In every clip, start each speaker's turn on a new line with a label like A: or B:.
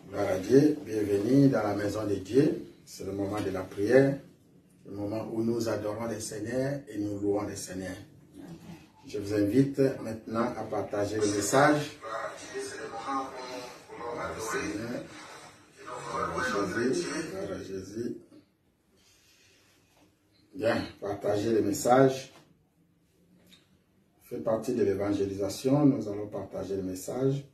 A: Gloire à Dieu, bienvenue dans la maison de Dieu. C'est le moment de la prière, le moment où nous adorons le Seigneur et nous louons le Seigneur. Je vous invite maintenant à partager le message. Gloire à Jésus. Bien, partagez le message. Fait partie de l'évangélisation, nous allons partager le message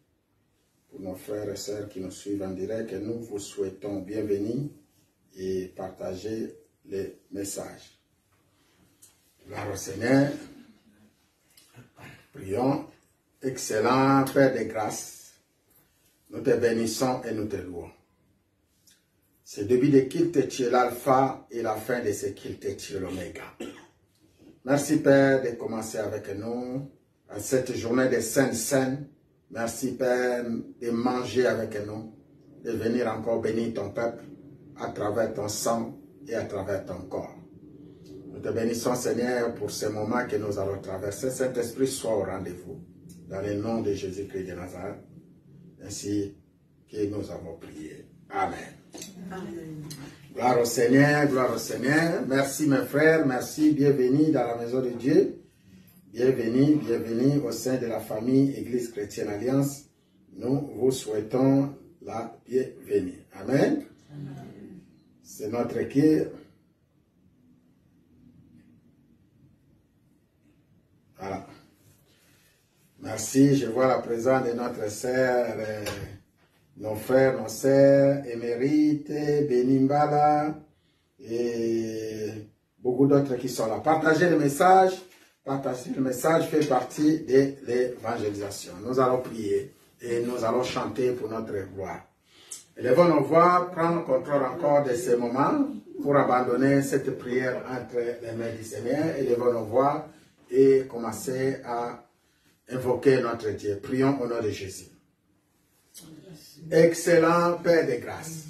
A: pour nos frères et sœurs qui nous suivent en direct et nous vous souhaitons bienvenue et partager les messages. Gloire au Seigneur. Prions. Excellent Père de grâce, nous te bénissons et nous te louons. C'est depuis de qu'il tu es l'alpha et la fin de ce qu'il tu es l'oméga. Merci Père de commencer avec nous à cette journée de Sainte-Seine. Merci Père de manger avec nous, de venir encore bénir ton peuple à travers ton sang et à travers ton corps. Nous te bénissons Seigneur pour ce moment que nous allons traverser. Saint-Esprit soit au rendez-vous. Dans le nom de Jésus-Christ de Nazareth, ainsi que nous avons prié. Amen. Amen. Gloire au Seigneur, gloire au Seigneur. Merci mes frères, merci, bienvenue dans la maison de Dieu. Bienvenue, bienvenue au sein de la famille Église Chrétienne Alliance. Nous vous souhaitons la bienvenue. Amen. Amen. C'est notre équipe. Voilà. Merci, je vois la présence de notre sœur, nos frères, nos sœurs, émérites, Benimbala et beaucoup d'autres qui sont là. Partagez le message. Partager le message fait partie de l'évangélisation. Nous allons prier et nous allons chanter pour notre gloire. Élevons nos voix, prendre contrôle encore de ces moments pour abandonner cette prière entre les mains du Seigneur. Élevons nos voix et commencer à invoquer notre Dieu. Prions au nom de Jésus. Excellent Père de grâce.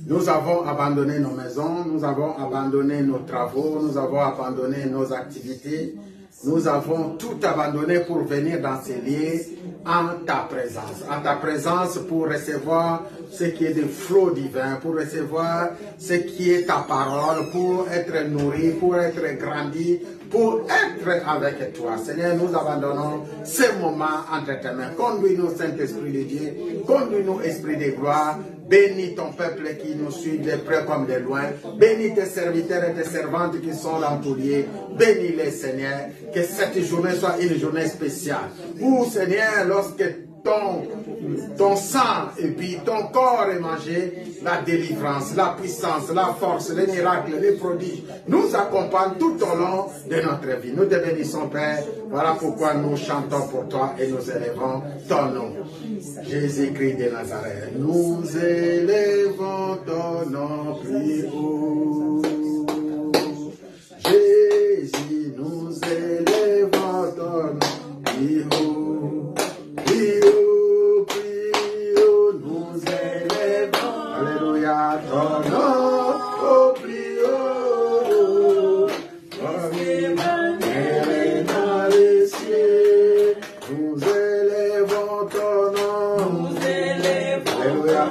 A: Nous avons abandonné nos maisons, nous avons abandonné nos travaux, nous avons abandonné nos activités. Nous avons tout abandonné pour venir dans ces lieux en ta présence. En ta présence pour recevoir ce qui est de flot divin, pour recevoir ce qui est ta parole, pour être nourri, pour être grandi, pour être avec toi. Seigneur, nous abandonnons ce moment entre tes mains. Conduis-nous, Saint-Esprit de Dieu. Conduis-nous, Esprit de gloire. Bénis ton peuple qui nous suit de près comme de loin. Bénis tes serviteurs et tes servantes qui sont dans tout lieu. Bénis-les, Seigneur. Que cette journée soit une journée spéciale. Où, Seigneur, lorsque ton sang et puis ton corps est mangé, la délivrance, la puissance, la force, les miracles, les prodiges nous accompagnent tout au long de notre vie. Nous te bénissons, Père. Voilà pourquoi nous chantons pour toi et nous élevons ton nom. Jésus-Christ de Nazareth, nous élevons ton nom plus haut. Jésus, nous élevons ton nom plus haut. Plus haut, plus haut, nous élevons. Alléluia, ton nom au plus haut. Comme l'évangile dans les cieux, nous élevons ton nom. Alléluia.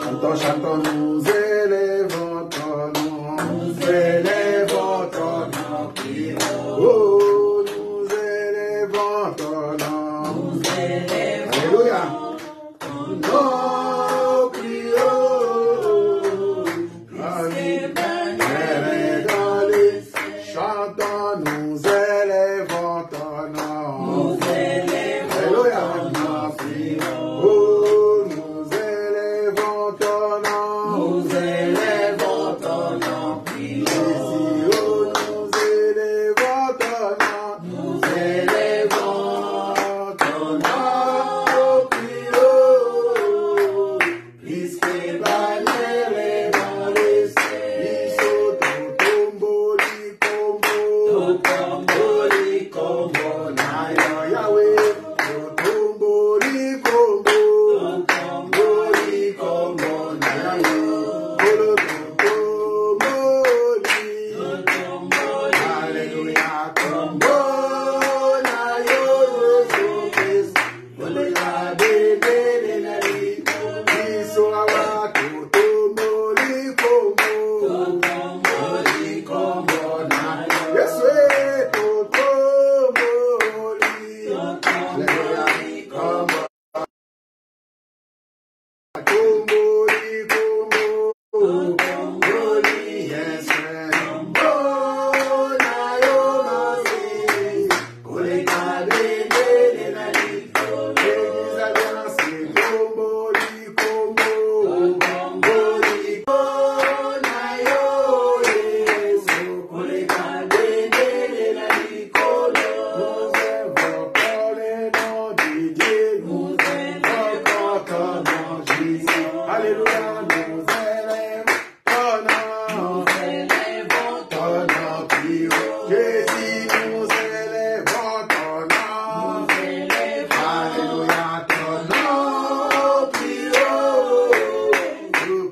A: Chantons, chantons, nous élevons ton nom. Nous élevons ton nom plus haut. Oh, nous élevons ton nom. Alléluia. Ton nom plus haut. Comme l'évangile dans les cieux. Chantons, nous élevons ton nom. Alléluia. Oh, nous élevons ton nom. Alléluia, nous élèvons ton nom. Nous élèvons ton nom plus haut. Jésus, nous élèvons ton nom. Nous élèvons. Alléluia, ton nom plus haut.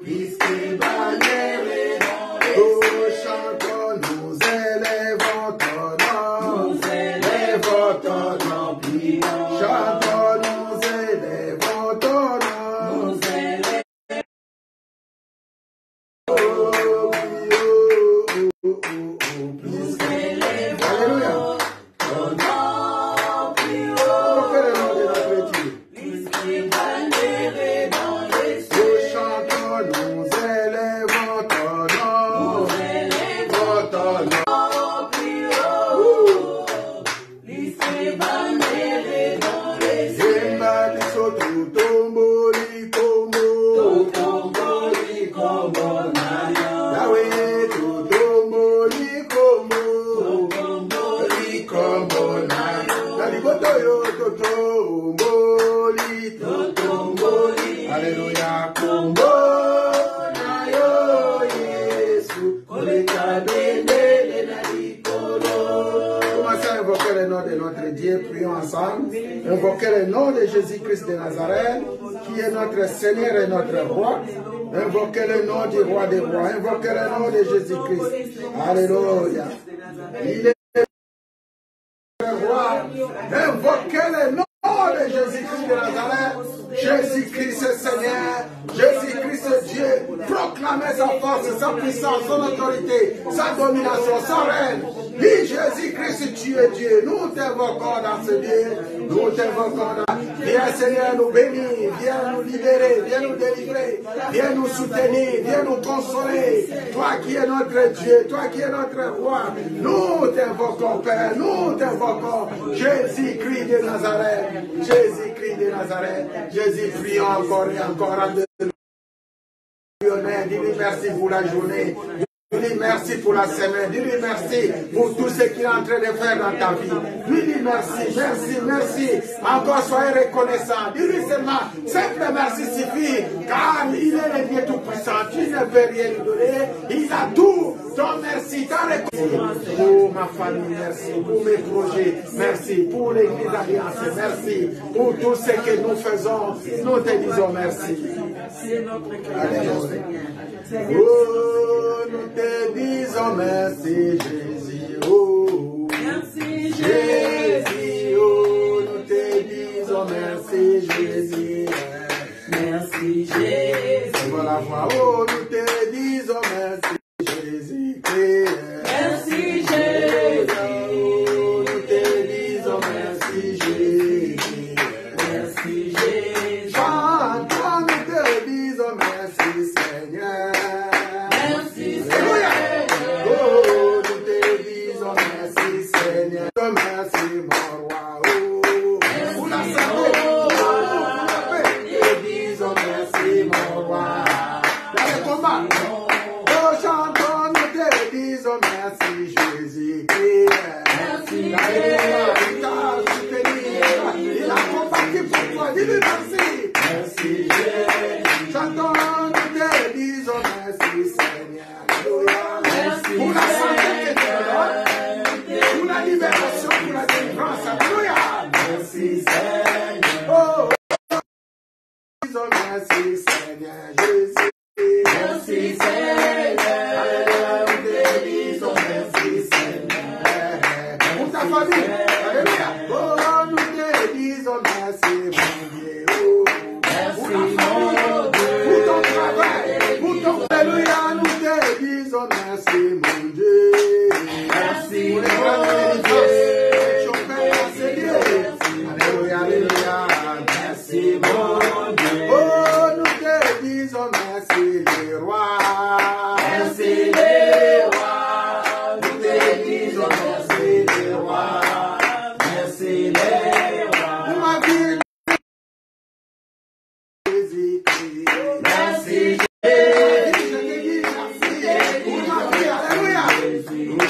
A: Puisque bannière est dans les cieux. Nous chantons, nous élèvons ton nom. Nous élèvons ton nom plus haut. Chantons, nous élèvons ton nom. Nous élèvons. Alléluia. Ton nom plus haut. Invoquez le nom de notre Dieu. Puisque bannière est dans les cieux. Nous chantons, nous élèvons ton nom. Nous élèvons ton nom plus haut. Puisque bannière est dans les cieux. Zemba biso tutomboli kombo. Tutomboli kombo naya. Yahweh tutomboli kombo. Tutomboli kombo naya. Naliboto yo tutomboli. Tutomboli. Alléluia kombo nayo Yesu. Koleka bendele na likolo. Commencez à invoquer le nom de notre Dieu, prions ensemble. Invoquer le nom de Jésus-Christ de Nazareth, qui est notre Seigneur et notre Roi. Invoquer le nom du Roi des Rois. Invoquer le nom de Jésus-Christ. Alléluia. Il est le Roi. Invoquer le nom de Jésus-Christ de Nazareth. Jésus-Christ est Seigneur. Jésus-Christ est Dieu. Proclamez sa force, sa puissance, son autorité, sa domination, sa règne. Dis Jésus-Christ, tu es Dieu. Nous t'invoquons dans ce lieu. Nous t'invoquons dans... Viens Seigneur nous bénir. Viens nous libérer. Viens nous délivrer. Viens nous soutenir. Viens nous consoler. Toi qui es notre Dieu. Toi qui es notre Roi. Nous t'invoquons Père. Nous t'invoquons Jésus-Christ de Nazareth. Jésus-Christ de Nazareth. Jésus, prions encore et encore. Dis-lui merci pour la journée. Dis-lui merci pour la semaine. Dis-lui merci pour tout ce qu'il est en train de faire dans ta vie. Dis-lui merci, merci, merci. Encore soyez reconnaissant. Dis-lui seulement, simple merci suffit. Car il est le Dieu tout-puissant. Tu ne peux rien lui donner. Il a tout. Ton merci, ta reconnaissance. Pour ma famille, merci. Pour mes projets, merci. Pour l'Église Alliance, merci. Pour tout ce que nous faisons, nous te disons merci. Alléluia. Oh, nous te disons merci, Jésus. Oh, merci, Jésus. Oh, nous te disons merci, Jésus. Merci, Jésus. Voilà, oh, nous te disons merci, Jésus. Merci, Jésus. Nous te disons merci, Jésus. Merci, Jésus. Chantons, nous te disons merci, Seigneur. Merci, Seigneur. Oh, nous te disons merci, Seigneur. Merci, mon roi. Oh, pour la santé, pour la paix. Nous te disons merci, mon roi. Dans le combat. Oh, chantons, nous te disons merci, Jésus-Christ. Merci, Jésus. Il a combattu pour toi. Dis-lui merci. Merci, Jésus. Chantons, nous te disons merci, Seigneur. Merci pour la santé que tu donnes, pour la libération, pour la délivrance. Alléluia. Merci, Seigneur. Oh, disons merci, Seigneur Jésus. Merci, Seigneur. Alléluia. Nous te disons merci, Seigneur. Pour ta famille. Alléluia. Oh, nous te disons merci, mon Dieu. Oh, merci, mon Dieu. Pour ton travail, pour ton... Alléluia, nous te disons merci, mon Dieu. Merci, pour les grandes délivrances que tu as fait dans ce lieu. Alléluia, alléluia. Merci, mon Dieu. Oh, nous te disons merci, les rois. Merci, les rois. Nous te disons merci, les rois. Merci, les rois. Pour ma vie, Jésus-Christ. Merci, Jésus. Pour ma vie, alléluia. Oh,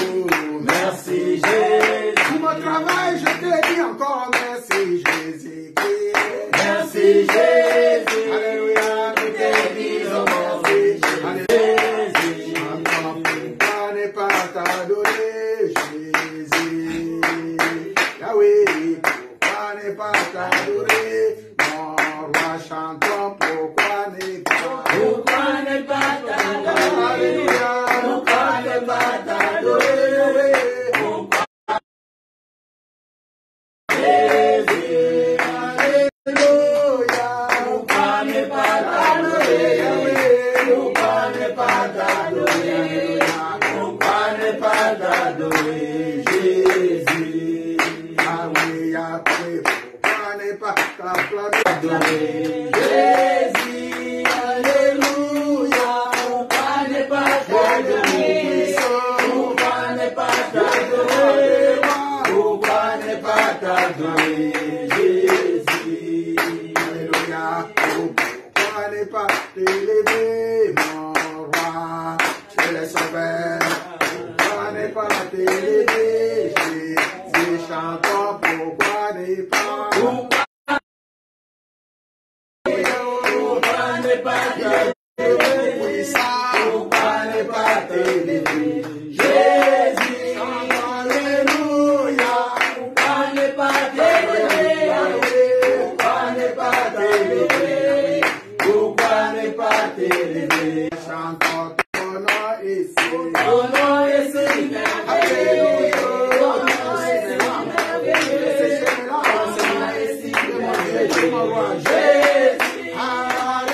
A: merci, Jésus. Pour mon travail, je te dis encore merci, Jésus-Christ. Merci, Jésus. Alléluia, nous te dis chantons pourquoi ne pas t'adorer. Alléluia, pourquoi ne pas t'adorer. Alléluia, pourquoi ne pas t'adorer. Pourquoi ne pas t'adorer. Pourquoi ne pas t'adorer, Jésus. Ah oui, après, pourquoi ne pas t'adorer, Jésus. Alléluia, pourquoi ne pas t'adorer. Pourquoi ne pas t'adorer. Pourquoi ne pas t'adorer, Jésus. Alléluia, pourquoi ne pas t'élever, mon roi. Tu es le sauveur. Pourquoi ne pas t'élever, Jésus. Chantons, pourquoi ne pas. Pourquoi ne pas t'élever, puissant. Pourquoi ne pas t'élever, Jésus. Alléluia. Pourquoi ne pas t'élever. Pourquoi ne pas t'élever. Pourquoi ne pas t'élever. Chantons ton nom ici. Ton nom ici. Alléluia. Ton nom ici. Jésus.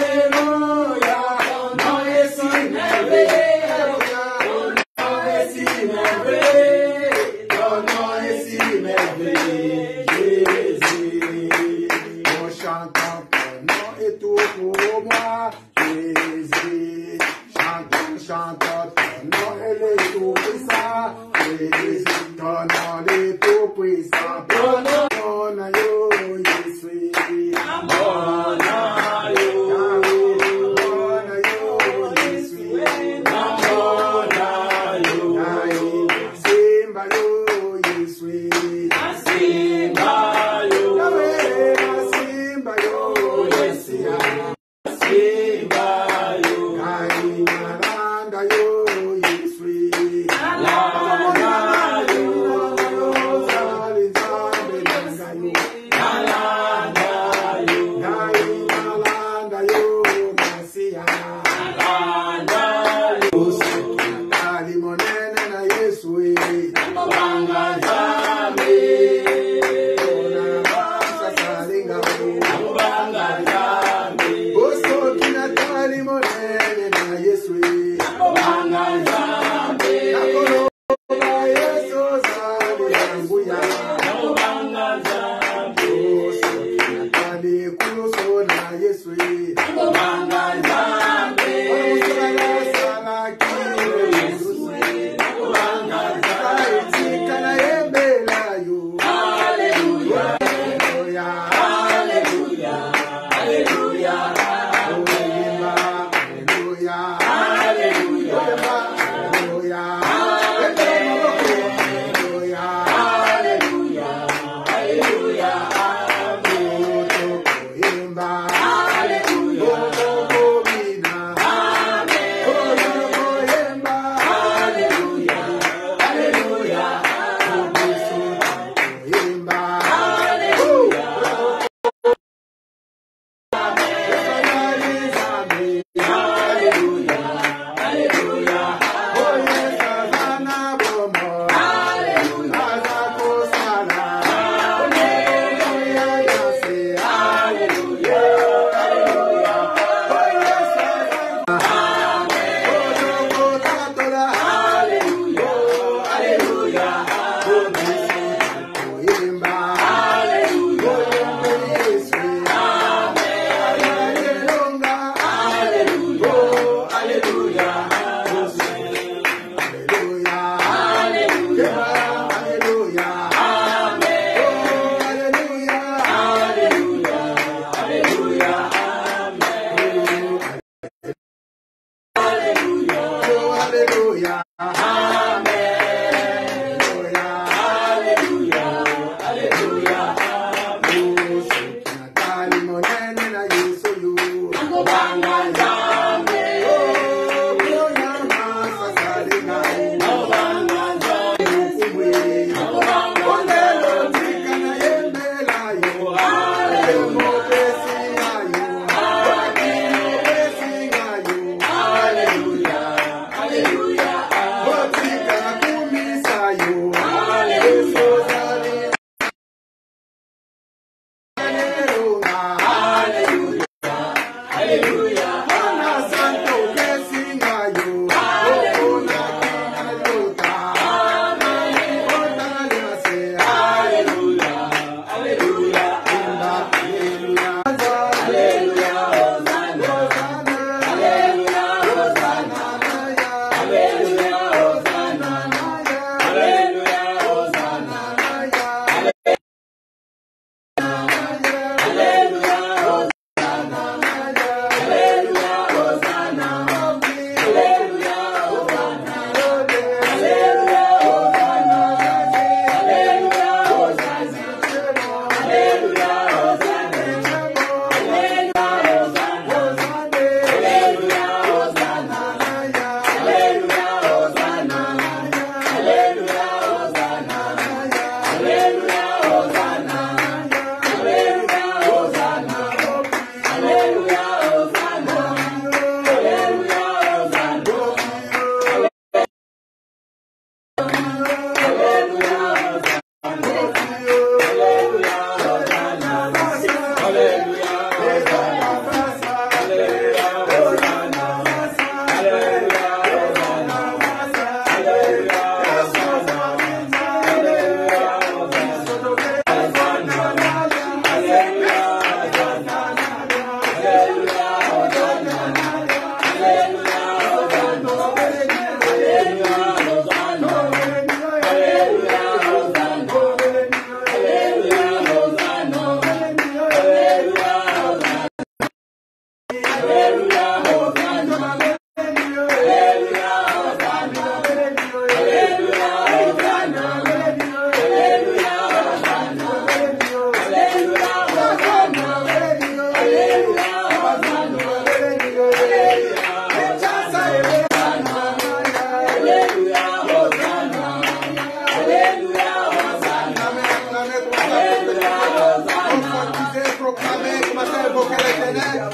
A: Alléluia. Ton nom ici. Ton nom ici. Ton nom ici. Jésus. Nous chantons ton nom et tout pour moi. Jésus. Chantons, chantons ton nom et le tout puissant. Jésus. Ton nom est tout puissant. Ton nom, yo, Jésus. Mon ayo, Jésus. Mon ayo, Simba yo, Jésus. Simba yo, Simba yo, Jésus. Simba yo, Nalanda yo, Jésus. Nalanda yo,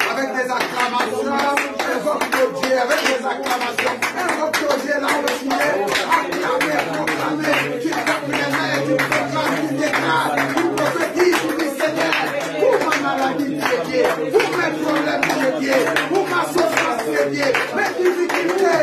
A: Avec des acclamations, invoque Dieu avec des acclamations, invoque Dieu là où tu es, acclamer, proclamer, tu tapes les mains, tu proclames, tu déclares, tu prophétises, tu dis Seigneur, pour ma maladie, tu es Dieu, pour mes problèmes, tu es Dieu, pour ma souffrance, tu es Dieu, mes difficultés,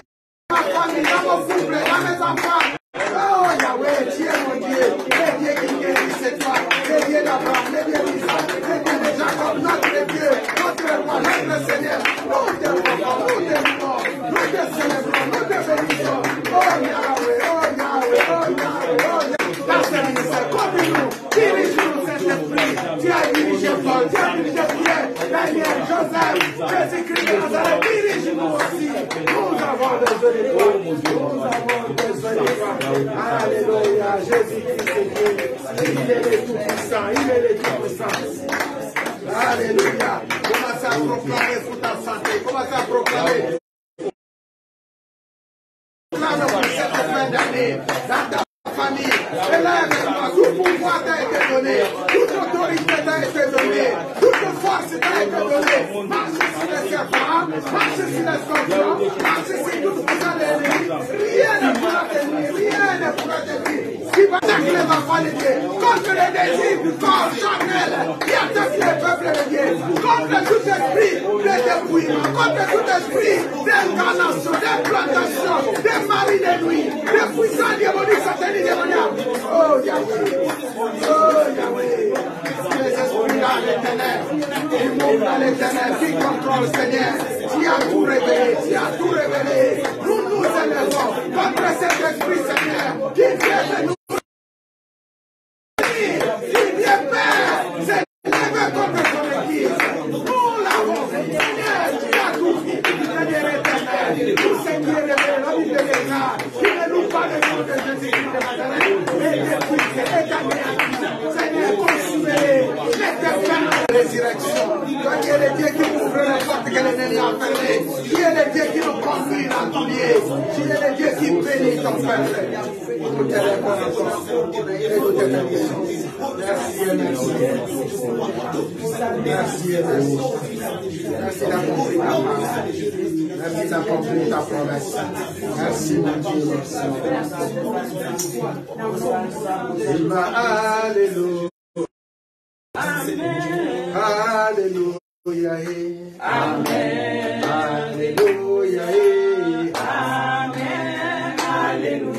A: ma famille, dans mon couple, dans mes enfants. Oh Yahweh, tu es mon Dieu, le Dieu qui guérit, c'est toi, le Dieu d'Abraham, le Dieu d'Isaac, le Dieu de Jacob, notre Dieu, notre roi, notre Seigneur. Nous te louons, nous te louons, nous te célébrons, nous te bénissons. Oh Yahweh, oh Yahweh, oh Yahweh, oh Yahweh. Dans ce ministère, conduis-nous, dirige-nous, Saint-Esprit. Tu as dirigé Paul, tu as dirigé Pierre, Daniel, Joseph, Jésus-Christ de Nazareth, dirige-nous aussi. Nous avons besoin de toi, nous avons besoin de toi. Alléluia, Jésus-Christ est Dieu, il est le tout-puissant, il est le tout-puissant. Alléluia, commencez à proclamer pour ta santé, commencez à proclamer. Proclame pour cette fin d'année, dans ta famille, élève-toi, tout pouvoir t'a été donné, toute autorité t'a été donnée, toute force t'a été donnée. Marche sur les serpents, marche sur les scorpions, marche sur toute puissance de l'ennemi. Rien ne pourra te nuire, rien ne pourra te nuire. Qui va attaquer les enfants de Dieu, contre les désirs du corps charnel, qui attaque les peuples de Dieu, contre tout esprit de dépouillement, contre tout esprit d'incarnation, d'implantation, des maris de nuit, des puissants diaboliques, sataniques, démoniaques. Oh Yahweh, les esprits dans les ténèbres, ils montent dans les ténèbres, qui contrôle Seigneur, tu as tout révélé, tu as tout révélé. Nous nous élevons contre cet esprit Seigneur, qui vient de nous. Qui vient faire s'élever contre son église. Nous l'avons fait. Seigneur, tu as tout fait. Seigneur éternel, nous Seigneur révélé la vie de l'État, qui ne nous parle de nous de Jésus-Christ de Nazareth, et depuis c'est établi. Seigneur, consumez-les, mettez fin à la résurrection. Toi qui es le Dieu qui ouvre les portes que l'ennemi a fermées, qui est le Dieu qui nous conduit dans ton lieu, qui est le Dieu qui bénit ton peuple. Nous te reconnaissons et nous te bénissons. Merci et merci. Merci et merci. Merci d'accomplir ta parole. Merci d'accomplir ta promesse. Merci mon Dieu. Alléluia. Alléluia. Amen. Alléluia. Amen. Alléluia. Alléluia. Amen. Alléluia.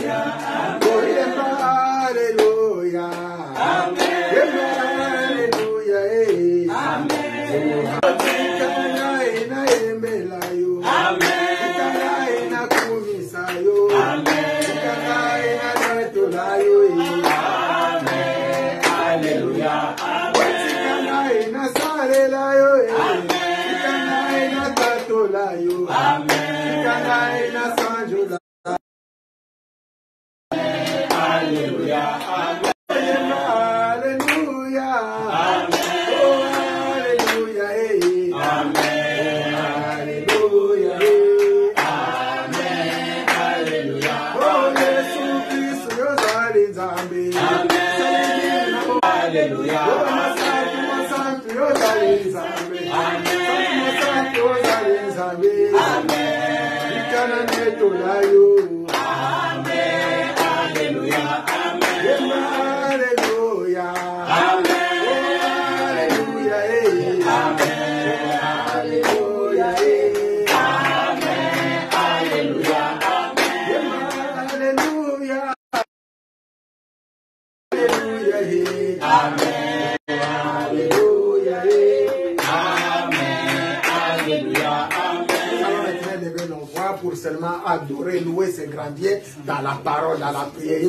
A: Pour pour seulement adorer, louer, se grandir dans la parole, dans la prière.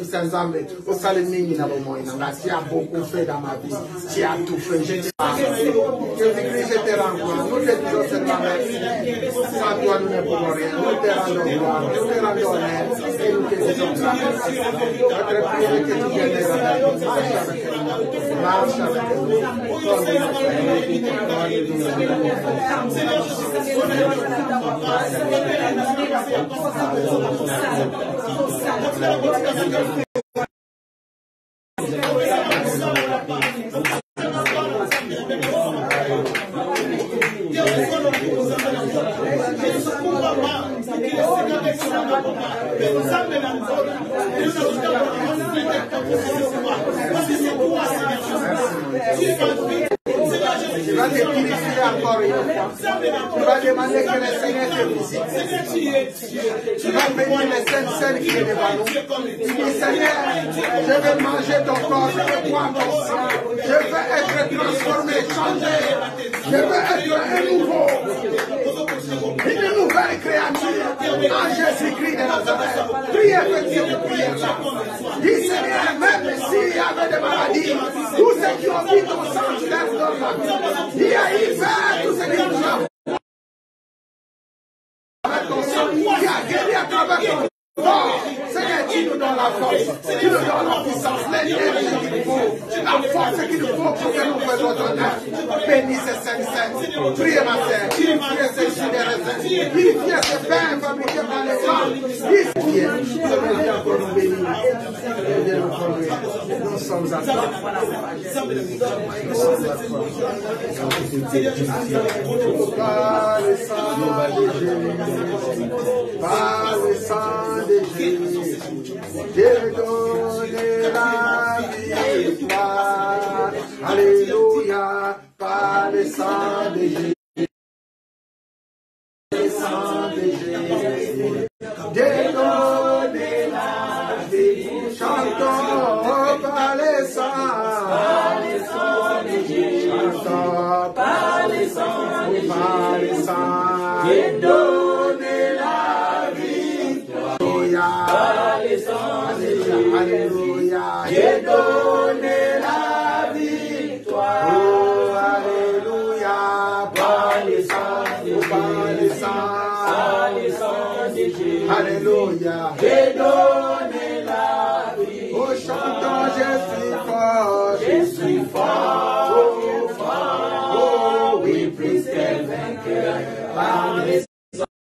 A: Tu as beaucoup fait dans ma vie. Tu as tout fait. Jésus-Christ, je te rends gloire. Nous te disons seulement merci. Sans toi, nous ne pouvons rien. Nous te rendons gloire. Nous te rendons honneur. Et nous te disons grâce. Notre prière que tu viennes marche avec nous. Tu vas te purifier encore une fois. Tu vas demander que le Seigneur te visite. Tu vas bénir les saintes scènes qui est devant nous. Tu dis, Seigneur, je vais manger ton corps, je vais boire ton sang. Je veux être transformé, changé. Je veux être un nouveau. Une nouvelle créature en Jésus-Christ de Nazareth. Priez avec cette prière-là. Dis, Seigneur, même s'il y avait des maladies, tous ceux qui ont vu ton sang, tu leur donnes la vie. Dis à Yves, tous ceux qui ont avec ton sang, qui a guéri à travers ton corps. Seigneur, tu nous donnes la force, tu nous donnes la puissance, l'énergie qu'il nous faut, la force qu'il nous faut pour que nous fassions ton œuvre. Bénis ces saints. Priez ma sœur, purifiez ces jus de raisin, purifiez ces pains fabriqués par les femmes. Purifiez, je encore nous bénir. Nous sommes à toi. Par le sang de Jésus, par le sang de Jésus, j'ai donné la victoire. Alléluia, par le sang de Jésus. Le sang de Jésus, j'ai donné la victoire. Chantons par le sang de Jésus. Chantons par le sang de Jésus. J'ai donné la victoire. Alléluia, j'ai donné la victoire. Oh, alléluia, par le sang de Jésus. Alléluia, j'ai donné la victoire. Oh, chantons, je suis fort, oh, fort. Oh, oui, plus que vainqueur, par le sang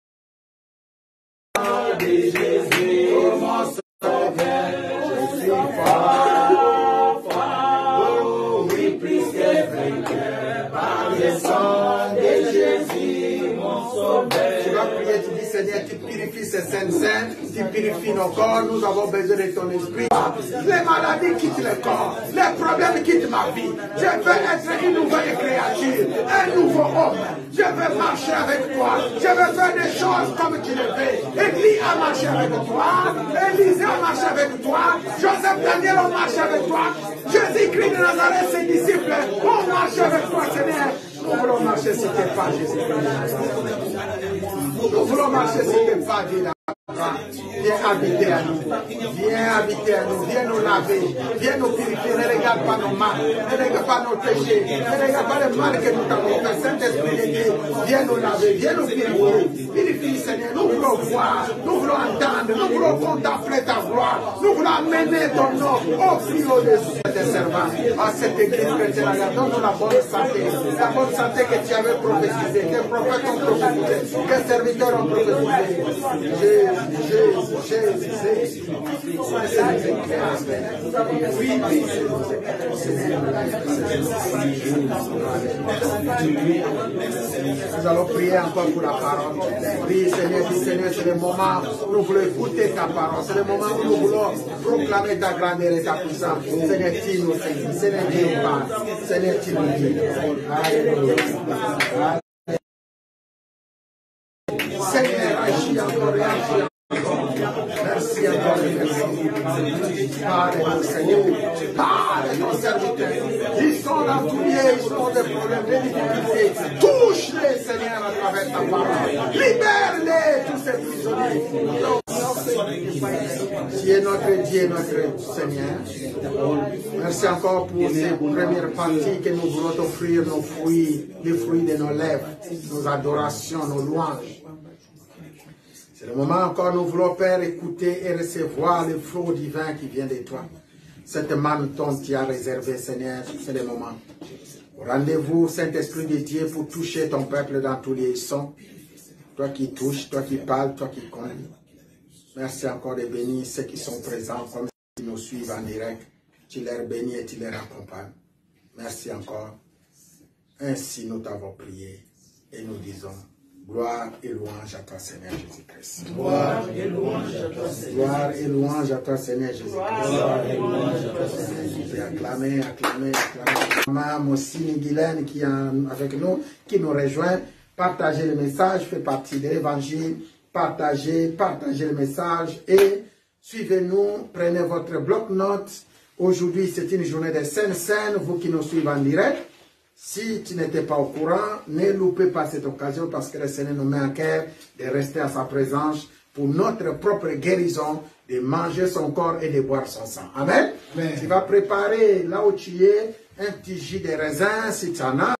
A: de Jésus. Oh, mon sauveur, je suis fort, oh, oui, plus que vainqueur, par le sang de Jésus, mon sauveur. Tu vas prier, tu dis, Seigneur, tu purifies ces saints, tu purifies nos corps, nous avons besoin de ton esprit. Les maladies quittent le corps, les problèmes quittent ma vie. Je veux être une nouvelle créature, un nouveau homme. Je veux marcher avec toi, je veux faire des choses comme tu le fais. Élie a marché avec toi, Élisée a marché avec toi, Joseph Daniel a marché avec toi, Jésus-Christ de Nazareth, ses disciples ont marché avec toi, Seigneur. Nous voulons marcher sur tes pas, Jésus-Christ. Nous voulons marcher sur tes pas, Dieu. Viens habiter à nous, viens habiter à nous, viens nous laver, viens nous purifier, ne regarde pas nos mal, ne regarde pas nos péchés, ne regarde pas le mal que nous t'avons fait. Saint-Esprit de Dieu, viens nous laver, viens nous purifier, purifie Seigneur, nous voulons voir, nous voulons entendre, nous voulons contempler ta gloire, nous voulons amener ton nom au plus haut dessus de tes servants, à cette église chrétienne, donne-nous la bonne santé que tu avais prophétisée, que les prophètes ont prophétisé, que les serviteurs ont prophétisé. Jésus. Nous allons prier encore pour la parole. Prie Seigneur, c'est le moment où nous voulons écouter ta parole. C'est le moment où nous voulons proclamer ta grandeur et ta puissance. Seigneur, tu nous sais. Seigneur, tu nous parles. Seigneur, tu nous dis. Alléluia. Seigneur, agis encore et agis. Merci encore, merci. Parle, Seigneur. Parle, nos serviteurs. Ils sont là, tous ils ont des problèmes, des difficultés. Touche-les, Seigneur, à travers ta parole. Libère-les, tous ces prisonniers. Tu es notre Dieu, notre Seigneur. Merci encore pour ces premières parties que nous voulons t'offrir, nos fruits, les fruits de nos lèvres, nos adorations, nos louanges. C'est le moment encore, nous voulons, Père, écouter et recevoir le flot divin qui vient de toi. Cette manne dont tu as réservé, Seigneur, c'est le moment. Rendez-vous, Saint-Esprit de Dieu, pour toucher ton peuple dans tous les sons. Toi qui touches, toi qui parles, toi qui conduis. Merci encore de bénir ceux qui sont présents, comme ceux qui nous suivent en direct. Tu les bénis et tu les accompagnes. Merci encore. Ainsi nous t'avons prié et nous disons gloire et louange à toi, Seigneur Jésus-Christ.
B: Gloire et louange à toi, Seigneur.
A: Gloire et louange à toi, Seigneur Jésus-Christ.
B: Gloire et louange à toi, Seigneur.
A: Acclamez, acclamez, acclamez. Maman Mossini Guylaine qui est avec nous, qui nous rejoint. Partagez le message, fait partie de l'évangile. Partagez le message et suivez-nous. Prenez votre bloc-notes. Aujourd'hui, c'est une journée de Sainte-Seine. Vous qui nous suivez en direct. Si tu n'étais pas au courant, ne loupez pas cette occasion parce que le Seigneur nous met à cœur de rester à sa présence pour notre propre guérison, de manger son corps et de boire son sang. Amen. Amen. Tu vas préparer là où tu es un petit jus de raisin si tu en as,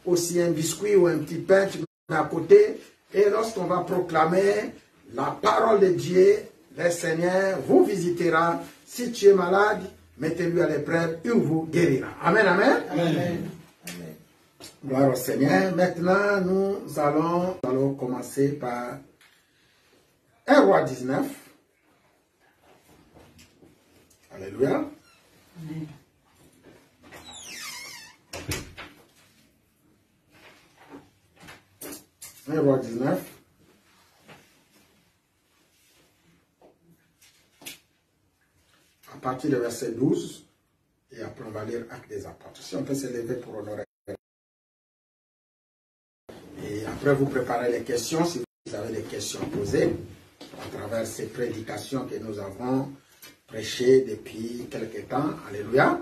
A: aussi un biscuit ou un petit pain, tu mets à côté. Et lorsqu'on va proclamer la parole de Dieu, le Seigneur vous visitera. Si tu es malade, mettez-lui à l'épreuve, il vous guérira. Amen, amen. Amen. Gloire au Seigneur. Maintenant, nous allons commencer par 1 Roi 19. Alléluia. Amen. 1 Roi 19. À partir du verset 12, et après on va lire Actes des Apôtres. Si on peut se lever pour honorer. Et après vous préparez les questions, si vous avez des questions posées, à travers ces prédications que nous avons prêchées depuis quelque temps. Alléluia.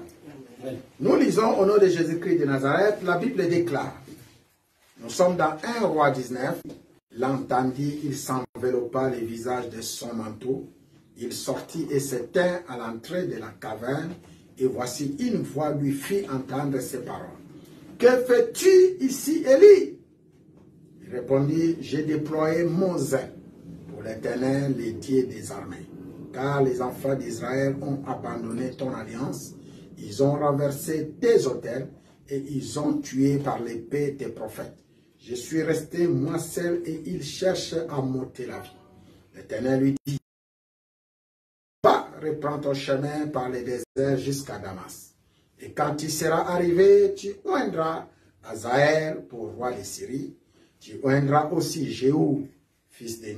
A: Nous lisons au nom de Jésus-Christ de Nazareth, la Bible déclare, nous sommes dans 1 Roi 19, l'entendit, il s'enveloppa le visage de son manteau. Il sortit et s'éteint à l'entrée de la caverne, et voici une voix lui fit entendre ces paroles. « Que fais-tu ici, Élie » Il répondit, « J'ai déployé mon zèle pour l'Éternel, le Dieu des armées, car les enfants d'Israël ont abandonné ton alliance, ils ont renversé tes autels, et ils ont tué par l'épée tes prophètes. Je suis resté moi seul, et ils cherchent à m'ôter la vie. » L'Éternel lui dit, reprends ton chemin par les déserts jusqu'à Damas. Et quand tu seras arrivé, tu oindras Azaël pour roi de Syrie. Tu oindras aussi Jéhu, fils de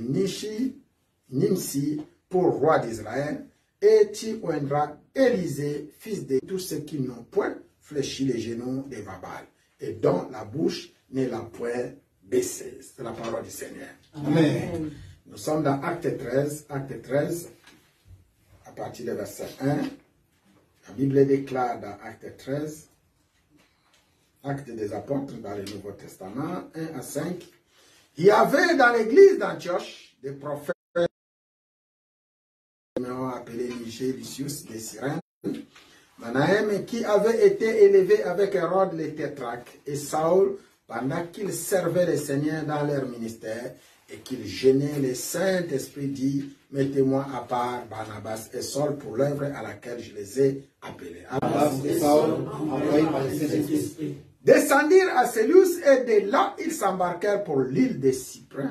A: Nimsi, pour roi d'Israël. Et tu oindras Élisée, fils de tous ceux qui n'ont point fléchi les genoux de Babal, et dont la bouche ne l'a point baissée. C'est la parole du Seigneur. Amen. Nous sommes dans Acte 13. Acte 13. À partir du verset 1, la Bible déclare dans Acte 13, Acte des Apôtres dans le Nouveau Testament, 1 à 5, il y avait dans l'église d'Antioche des prophètes appelés Niger, Lucius, des Cyrènes, Manahem, qui avaient été élevés avec Hérode le tétrarque et Saül pendant qu'ils servaient le Seigneur dans leur ministère et qu'ils gênaient le Saint-Esprit dit, mettez-moi à part Barnabas et Saul pour l'œuvre à laquelle je les ai appelés. Descendirent à Sélus et de là ils s'embarquèrent pour l'île de Cyprus.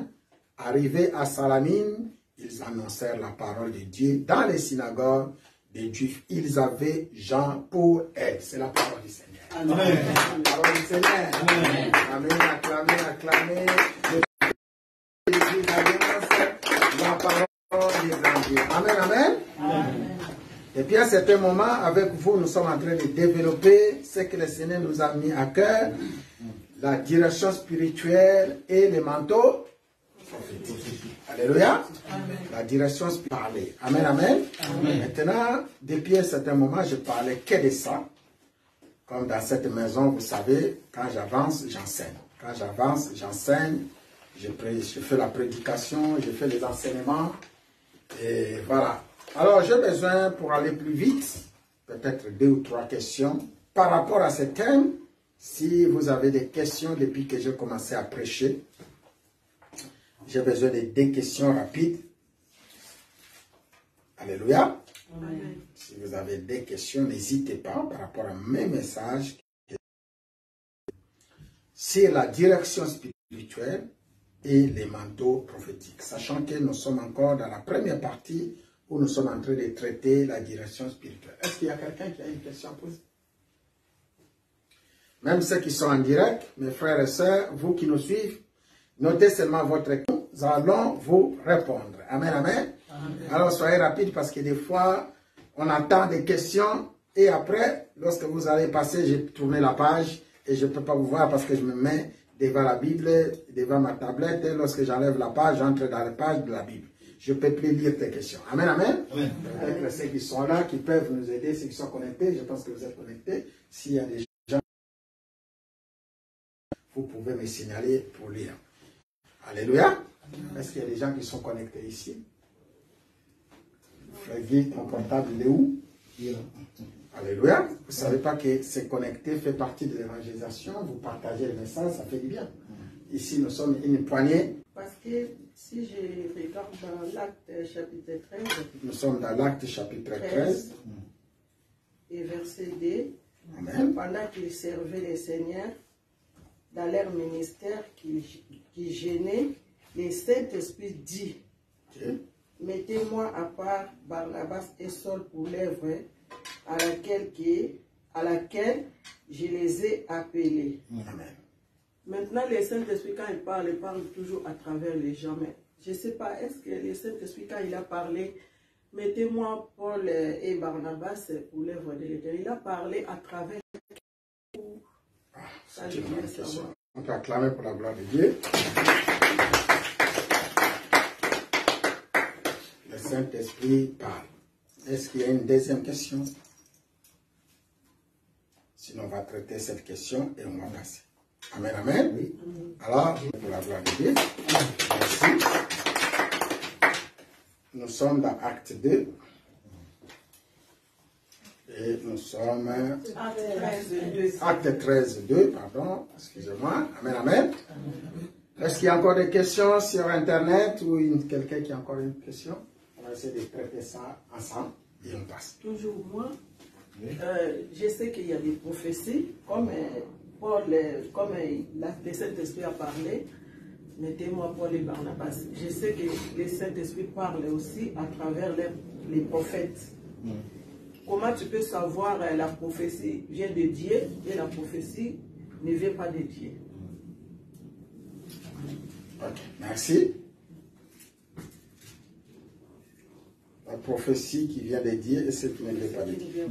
A: Arrivés à Salamine, ils annoncèrent la parole de Dieu dans les synagogues des Juifs. Ils avaient Jean pour aide. C'est la parole du Seigneur. Amen. La parole du Seigneur. Amen. Amen. Acclamez, acclamez. La parole des grands. Amen, amen. Amen. Et puis à un certain moment, avec vous, nous sommes en train de développer ce que le Seigneur nous a mis à cœur, la direction spirituelle et les manteaux prophétiques. Alléluia. Amen. La direction spirituelle. Amen, amen. Amen. Maintenant, depuis un certain moment, je parlais que de ça. Comme dans cette maison, vous savez, quand j'avance, j'enseigne. Quand j'avance, j'enseigne. Je fais la prédication, je fais les enseignements. Et voilà. Alors, j'ai besoin, pour aller plus vite, peut-être 2 ou 3 questions par rapport à ce thème. Si vous avez des questions depuis que j'ai commencé à prêcher, j'ai besoin de 2 questions rapides. Alléluia.
B: Amen.
A: Si vous avez des questions, n'hésitez pas par rapport à mes messages sur la direction spirituelle et les manteaux prophétiques. Sachant que nous sommes encore dans la première partie où nous sommes en train de traiter la direction spirituelle. Est-ce qu'il y a quelqu'un qui a une question à poser? Même ceux qui sont en direct, mes frères et sœurs, vous qui nous suivez, notez seulement votre question. Nous allons vous répondre. Amen, amen. Amen. Alors soyez rapides parce que des fois, on attend des questions et après, lorsque vous allez passer, j'ai tourné la page et je ne peux pas vous voir parce que je me mets devant la Bible, devant ma tablette et lorsque j'enlève la page, j'entre dans la page de la Bible. Je ne peux plus lire tes questions. Amen, amen. Peut-être ceux qui sont là, qui peuvent nous aider, ceux qui sont connectés, je pense que vous êtes connectés. S'il y a des gens, vous pouvez me signaler pour lire. Alléluia. Est-ce qu'il y a des gens qui sont connectés ici? Frère Guy, ton portable, il est où? Alléluia. Vous ne savez pas que c'est connecté fait partie de l'évangélisation. Vous partagez le message, ça fait du bien. Ici, nous sommes une poignée.
B: Parce que si je regarde dans l'Acte chapitre 13,
A: Nous sommes dans l'Acte chapitre 13.
B: Et verset 2,
A: Amen.
B: pendant qu'ils servaient le Seigneur dans leur ministère qui gênait, le Saint-Esprit dit,
A: Okay.
B: mettez-moi à part Barnabas et Saul pour l'œuvre à laquelle je les ai appelés.
A: Amen.
B: Maintenant, le Saint-Esprit, quand il parle toujours à travers les gens. Mais je ne sais pas, est-ce que le Saint-Esprit, quand il a parlé, mettez-moi Paul et Barnabas pour l'œuvre de l'Éternel, il a parlé à travers.
A: C'est une bonne question. On peut acclamer pour la gloire de Dieu. Le Saint-Esprit parle. Est-ce qu'il y a une deuxième question? Sinon, on va traiter cette question et on va passer. Amen, amen. Oui. Alors, pour la gloire de Dieu. Merci. Nous sommes dans Acte 2. Et nous sommes... Acte 13, 2, pardon. Excusez-moi. Amen, amen. Est-ce qu'il y a encore des questions sur Internet ou quelqu'un qui a encore une question? On va essayer de traiter ça ensemble et on passe.
B: Toujours moi, je sais qu'il y a des prophéties, comme Paul, comme le Saint-Esprit a parlé, mettez-moi Paul et Barnabas. Je sais que le Saint-Esprit parle aussi à travers les prophètes. Comment tu peux savoir la prophétie vient de Dieu et la prophétie ne vient pas de Dieu?
A: Ok, merci. La prophétie qui vient de Dieu et celle qui ne vient pas de Dieu.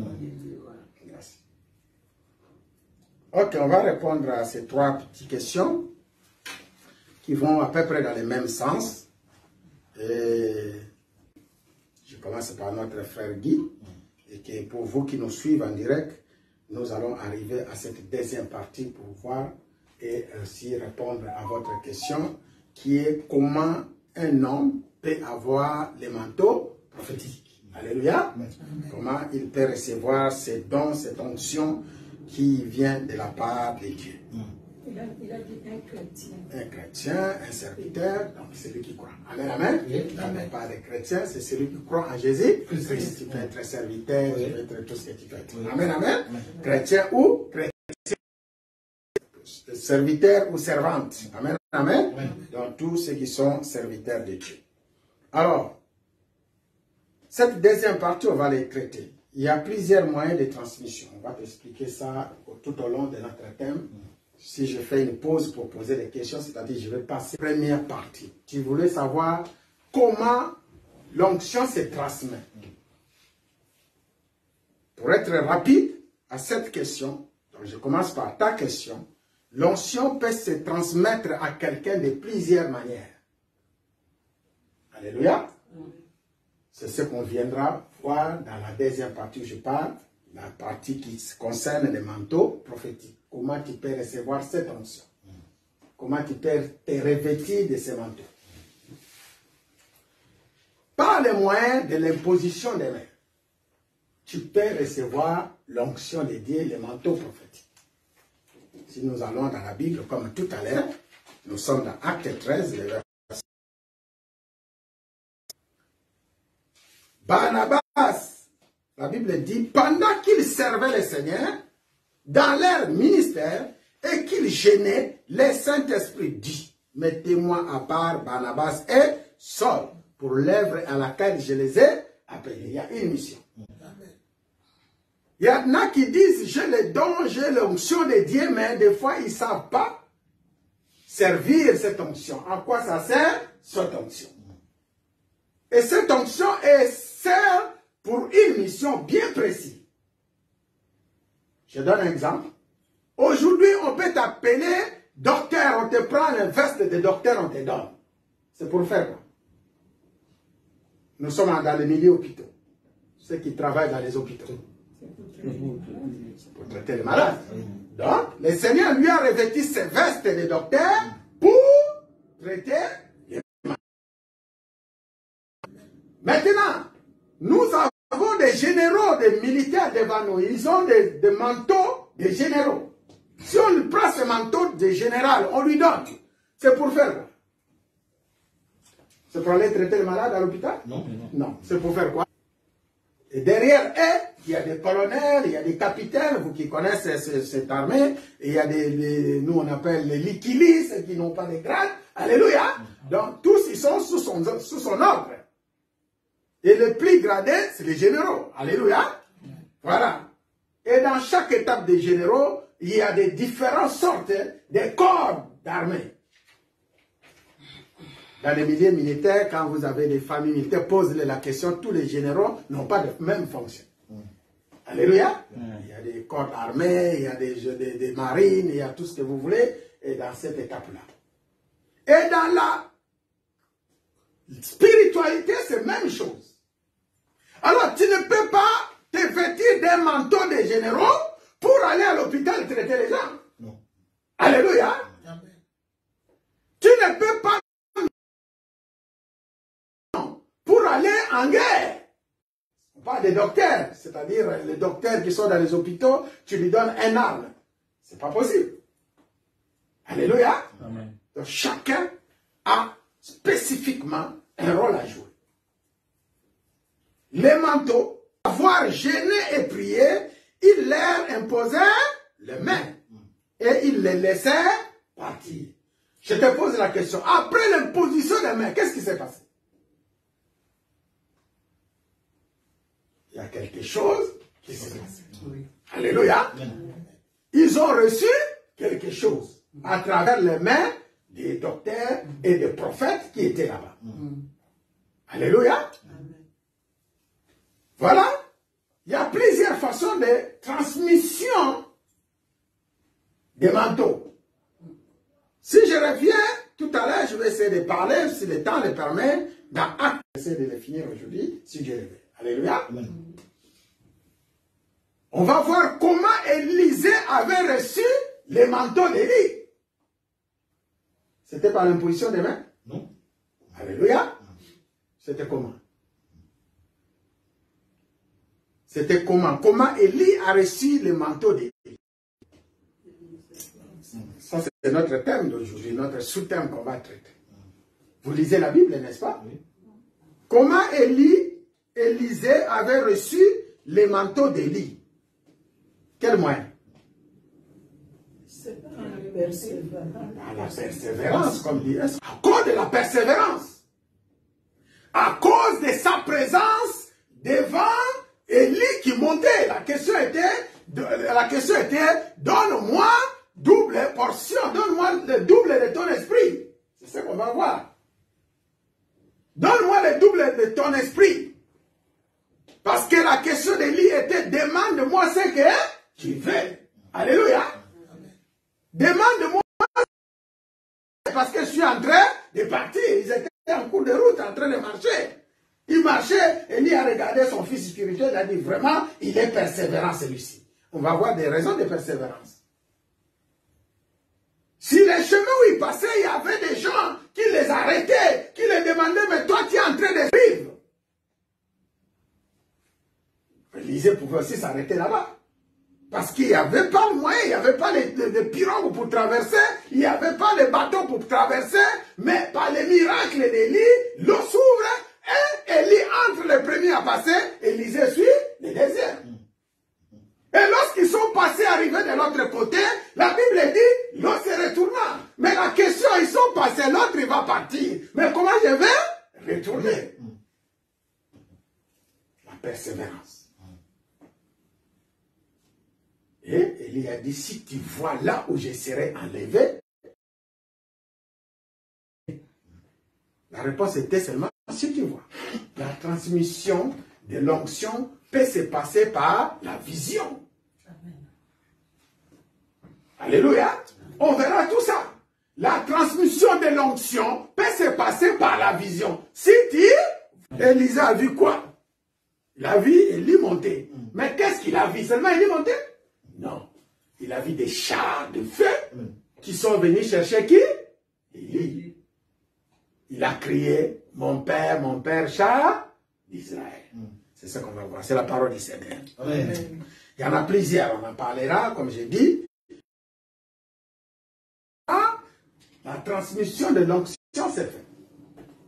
A: Merci. Ok, on va répondre à ces 3 petites questions qui vont à peu près dans le même sens. Et je commence par notre frère Guy. Et que pour vous qui nous suivez en direct, nous allons arriver à cette deuxième partie pour voir et aussi répondre à votre question qui est comment un homme peut avoir les manteaux prophétiques. Alléluia. Comment il peut recevoir ces dons, cette onction qui vient de la part de Dieu.
C: Il a dit un chrétien.
A: Un chrétien, un serviteur, donc celui qui croit. Amen, amen. Il n'est pas de chrétien, c'est celui qui croit en Jésus. Christ, tu peux être serviteur, tu peux être tout ce que tu peux être. Amen, amen. Chrétien ou chrétien. Serviteur ou servante. Amen, amen. Donc tous ceux qui sont serviteurs de Dieu. Alors, cette deuxième partie, on va les traiter. Il y a plusieurs moyens de transmission. On va t'expliquer ça tout au long de notre thème. Si je fais une pause pour poser des questions, c'est-à-dire je vais passer à la première partie. Tu voulais savoir comment l'onction se transmet. Pour être rapide à cette question, donc je commence par ta question. L'onction peut se transmettre à quelqu'un de plusieurs manières. Alléluia. C'est ce qu'on viendra voir dans la deuxième partie où je parle la partie qui concerne les manteaux prophétiques. Comment tu peux recevoir cette onction? Comment tu peux te revêtir de ces manteaux? Par le moyen de l'imposition des mains, tu peux recevoir l'onction de Dieu, les manteaux prophétiques. Si nous allons dans la Bible, comme tout à l'heure, nous sommes dans Acte 13, le verset. Barnabas, la Bible dit, pendant qu'ils servaient le Seigneur, dans leur ministère, et qu'ils gênaient, le Saint-Esprit dit, mettez-moi à part Barnabas et Saul, pour l'œuvre à laquelle je les ai appelés. Il y a une mission. Il y en a qui disent, j'ai le don, j'ai l'onction de Dieu, mais des fois, ils ne savent pas servir cette onction. En quoi ça sert, cette onction? Et cette onction sert pour une mission bien précise. Je donne un exemple. Aujourd'hui, on peut t'appeler docteur, on te prend une veste de docteur, on te donne. C'est pour faire quoi? Nous sommes dans les milieux hôpitaux. Ceux qui travaillent dans les hôpitaux. Pour traiter les malades. Donc, le Seigneur lui a revêtu ses vestes de docteur pour traiter les malades. Maintenant, nous avons des généraux, des militaires devant nous. Ils ont des manteaux de généraux. Si on lui prend ce manteau de général, on lui donne. C'est pour faire quoi? C'est pour aller traiter les malades à l'hôpital?
D: Non.
A: Non, c'est pour faire quoi? Et derrière eux, il y a des colonels, il y a des capitaines, vous qui connaissez cette armée, et il y a nous on appelle les liquilis, ceux qui n'ont pas de grade. Alléluia! Donc tous ils sont sous son ordre. Et les plus gradés, c'est les généraux. Alléluia! Voilà. Et dans chaque étape des généraux, il y a des différentes sortes de corps d'armée. Dans les milieux militaires, quand vous avez des familles militaires, posez la question, tous les généraux n'ont pas de même fonction. Alléluia. Il y a des corps armés, il y a des marines, il y a tout ce que vous voulez, et dans cette étape-là. Et dans la spiritualité, c'est la même chose. Alors, tu ne peux pas te vêtir d'un manteau de généraux pour aller à l'hôpital traiter les gens.
D: Non.
A: Alléluia.
D: Amen.
A: Tu ne peux pas pour aller en guerre. Pas des docteurs, c'est-à-dire les docteurs qui sont dans les hôpitaux, tu lui donnes un arme. C'est pas possible. Alléluia.
D: Amen.
A: Donc chacun a spécifiquement un rôle à jouer. Les manteaux, avoir gêné et prié, il leur imposait les mains et il les laissait partir. Je te pose la question, après l'imposition des mains, qu'est-ce qui s'est passé? Il y a quelque chose qui s'est passé.
D: Oui.
A: Alléluia. Ils ont reçu quelque chose à travers les mains des docteurs et des prophètes qui étaient là-bas. Alléluia. Voilà. Il y a plusieurs façons de transmission des manteaux. Si je reviens tout à l'heure, je vais essayer de parler, si le temps le permet, dans Acte. Je vais essayer de le finir aujourd'hui, si Dieu le veut. Alléluia. Amen. On va voir comment Élisée avait reçu les manteaux d'Élie. C'était par l'imposition des mains?
D: Non.
A: Alléluia. C'était comment? C'était comment? Comment Élie a reçu les manteaux d'Élie? Ça, c'est notre thème d'aujourd'hui, notre sous-thème qu'on va traiter. Vous lisez la Bible, n'est-ce pas? Oui. Comment Élisée avait reçu les manteaux d'Élie? Quel moyen? À la persévérance, comme dit. À cause de la persévérance. À cause de sa présence devant Élie qui montait. La question était, donne-moi double portion, donne-moi le double de ton esprit. C'est ce qu'on va voir. Donne-moi le double de ton esprit. Parce que la question d'Élie était, demande-moi ce que tu veux. Alléluia. Demande-moi parce que je suis en train de partir. Ils étaient en cours de route, en train de marcher. Il marchait, Élie a regardé son fils spirituel, il a dit vraiment, il est persévérant celui-ci. On va voir des raisons de persévérance. Si les chemins où il passait, il y avait des gens qui les arrêtaient, qui les demandaient, mais toi tu es en train de vivre. Élisée pouvait aussi s'arrêter là-bas. Parce qu'il n'y avait pas le moyen, il n'y avait pas les pirogues pour traverser, il n'y avait pas les bateaux pour traverser, mais par les miracles d'Élie, l'eau s'ouvre et Élie entre les premiers à passer, Élisée suit le désert. Et lorsqu'ils sont passés, arrivés de l'autre côté, la Bible dit, l'eau se retourna. Mais la question, ils sont passés, l'autre il va partir. Mais comment je vais retourner? La persévérance. Et Élie a dit, si tu vois là où je serai enlevé, la réponse était seulement, si tu vois. La transmission de l'onction peut se passer par la vision. Amen. Alléluia. On verra tout ça. La transmission de l'onction peut se passer par la vision. Si tu... Élisée a vu quoi? Il a vu Élie monter. Mais qu'est-ce qu'il a vu? Seulement Élie monter? Non. Il a vu des chars de feu qui sont venus chercher qui? Élie. Il a crié, mon père, char d'Israël. C'est ça qu'on va voir. C'est la parole du Seigneur. Amen. Il y en a plusieurs. On en parlera, comme j'ai dit. La transmission de l'onction s'est faite.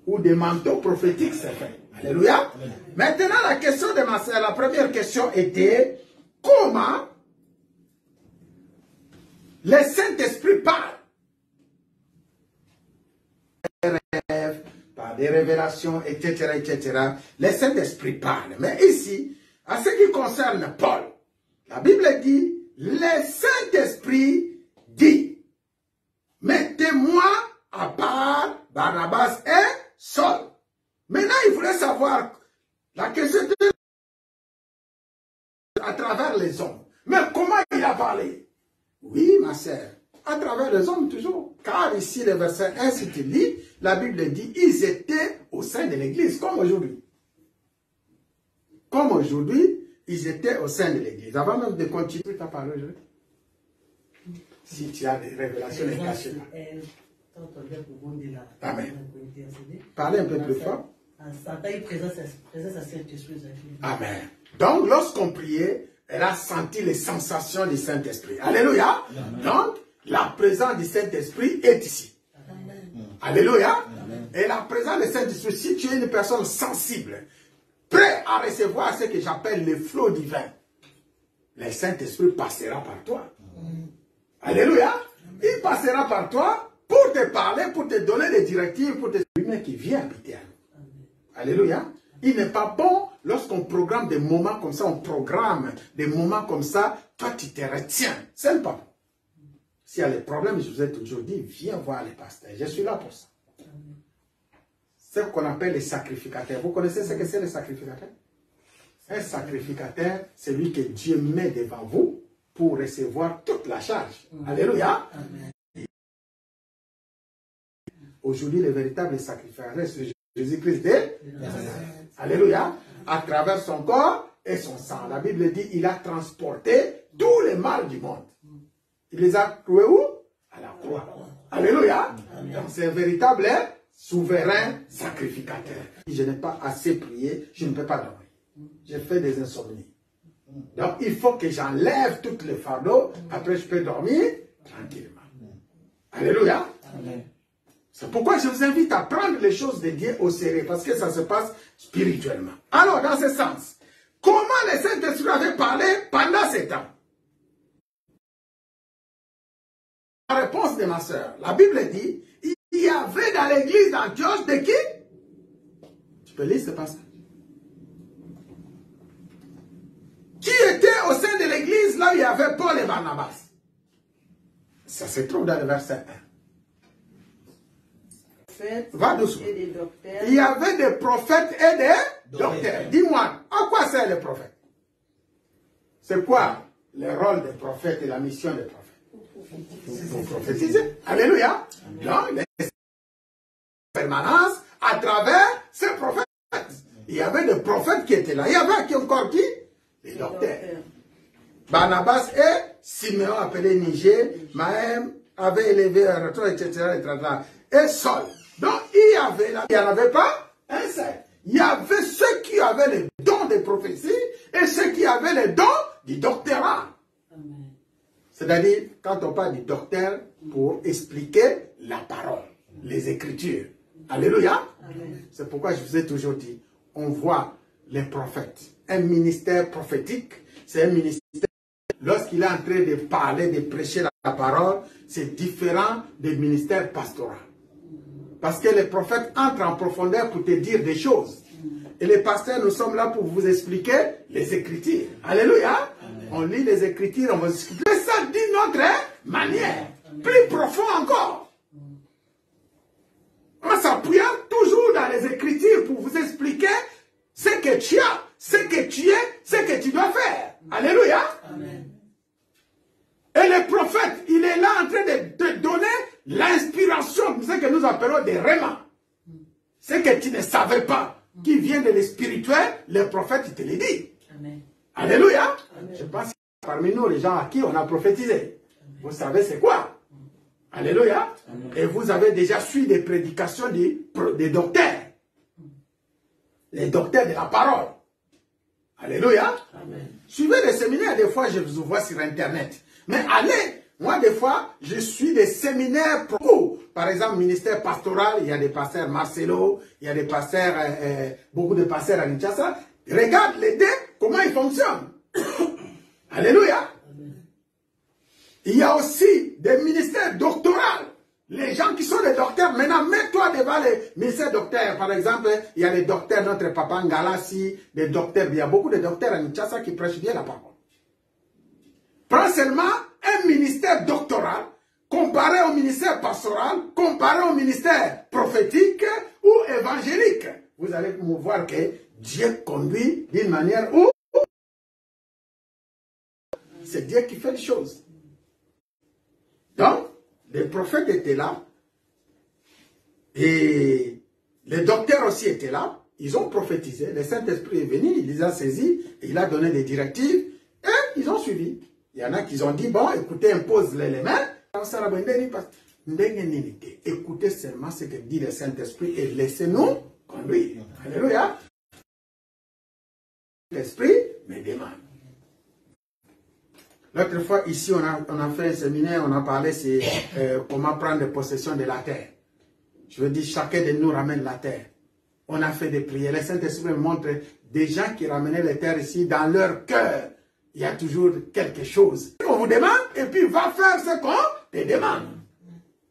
A: Ou des manteaux prophétiques s'est fait. Alléluia. Amen. Maintenant, la question de ma sœur, la première question était, comment le Saint-Esprit parle? Rêves, par des révélations, etc., etc. Le Saint-Esprit parle. Mais ici, à ce qui concerne Paul, la Bible dit, le Saint-Esprit dit, mettez-moi à part Barnabas et Saul. Maintenant, il voulait savoir la question à travers les hommes. Mais comment il a parlé? Oui, ma sœur, à travers les hommes toujours. Car ici, le verset 1, si tu lis, la Bible dit, ils étaient au sein de l'église, comme aujourd'hui. Comme aujourd'hui, ils étaient au sein de l'église. Avant même de continuer ta parole aujourd'hui. Si tu as des révélations, les cachées. Amen. Parlez un peu plus fort. Amen. Donc, lorsqu'on priait, elle a senti les sensations du Saint-Esprit. Alléluia. Amen. Donc, la présence du Saint-Esprit est ici. Amen. Alléluia. Amen. Et la présence du Saint-Esprit, si tu es une personne sensible, prêt à recevoir ce que j'appelle le flot divin, le Saint-Esprit passera par toi. Amen. Alléluia. Amen. Il passera par toi pour te parler, pour te donner des directives, pour te dire qui vient habiter à nous. Alléluia. Il n'est pas bon lorsqu'on programme des moments comme ça, on programme des moments comme ça, toi tu te retiens. C'est pas bon. S'il y a des problèmes, je vous ai toujours dit, viens voir les pasteurs. Je suis là pour ça. C'est ce qu'on appelle les sacrificateurs. Vous connaissez ce que c'est les sacrificateurs? Un sacrificateur, c'est lui que Dieu met devant vous pour recevoir toute la charge. Alléluia. Amen. Aujourd'hui, le véritable sacrificateur, c'est Jésus-Christ de Alléluia. À travers son corps et son sang. La Bible dit, il a transporté tous les mal du monde. Il les a cloués où? À la croix. Alléluia. Donc c'est un véritable souverain sacrificateur. Si je n'ai pas assez prié, je ne peux pas dormir. J'ai fait des insomnies. Donc il faut que j'enlève tous les fardeaux. Après je peux dormir tranquillement. Alléluia. Amen. C'est pourquoi je vous invite à prendre les choses de Dieu au sérieux, parce que ça se passe spirituellement. Alors, dans ce sens, comment le Saint-Esprit avait parlé pendant ces temps? La réponse de ma soeur, la Bible dit, il y avait dans l'église d'Antioche de qui? Tu peux lire ce passage. Qui était au sein de l'église là où il y avait Paul et Barnabas? Ça se trouve dans le verset 1. Va doucement. Il y avait des prophètes et des docteurs. Dis-moi, à quoi sert les prophètes? C'est quoi le rôle des prophètes et la mission des prophètes? Pour prophétiser. Alléluia. Donc, les permanences à travers ces prophètes. Il y avait des prophètes qui étaient là. Il y avait qui encore qui? Les docteurs. Barnabas et Simeon, appelé Niger, Maëm avait élevé un retour, etc., et Saul. Donc, il n'y en avait pas un seul. Il y avait ceux qui avaient les dons des prophéties et ceux qui avaient les dons du doctorat. C'est-à-dire, quand on parle du docteur, pour expliquer la parole, les Écritures. Alléluia. C'est pourquoi je vous ai toujours dit, on voit les prophètes. Un ministère prophétique, c'est un ministère, lorsqu'il est en train de parler, de prêcher la parole, c'est différent des ministères pastoraux. Parce que les prophètes entrent en profondeur pour te dire des choses. Et les pasteurs, nous sommes là pour vous expliquer les Écritures. Alléluia. On lit les Écritures, on va expliquer ça d'une autre manière. Plus profond encore. En s'appuyant toujours dans les Écritures pour vous expliquer ce que tu as, ce que tu es, ce que tu dois faire. Alléluia. Amen. Et le prophète, il est là en train de te donner l'inspiration, ce que nous appelons des rémas. Ce que tu ne savais pas, qui vient de l'espirituel, le prophète, il te le dit. Amen. Alléluia. Amen. Je pense que parmi nous, les gens à qui on a prophétisé, amen, vous savez c'est quoi? Alléluia. Amen. Et vous avez déjà suivi des prédications des docteurs. Les docteurs de la parole. Alléluia. Amen. Suivez les séminaires, des fois je vous vois sur Internet. Mais allez, moi des fois, je suis des séminaires pro. Par exemple, ministère pastoral, il y a des pasteurs Marcelo, il y a des pasteurs, beaucoup de pasteurs à Kinshasa. Regarde les deux, comment ils fonctionnent. Alléluia. Amen. Il y a aussi des ministères doctoraux. Les gens qui sont des docteurs, maintenant, mets-toi devant les ministères docteurs. Par exemple, il y a les docteurs, notre papa Ngalassi, des docteurs, il y a beaucoup de docteurs à Kinshasa qui prêchent bien la parole. Prends seulement un ministère doctoral, comparé au ministère pastoral, comparé au ministère prophétique ou évangélique. Vous allez voir que Dieu conduit d'une manière où c'est Dieu qui fait les choses. Donc, les prophètes étaient là et les docteurs aussi étaient là. Ils ont prophétisé. Le Saint-Esprit est venu, il les a saisis, et il a donné des directives et ils ont suivi. Il y en a qui ont dit, bon, écoutez, impose les mains. Écoutez seulement ce que dit le Saint-Esprit et laissez-nous conduire. Alléluia. L'Esprit me demande. L'autre fois, ici, on a fait un séminaire, on a parlé de comment prendre possession de la terre. Je veux dire, chacun de nous ramène la terre. On a fait des prières. Le Saint-Esprit montre des gens qui ramenaient les terres ici dans leur cœur. Il y a toujours quelque chose qu'on vous demande et puis va faire ce qu'on te demande.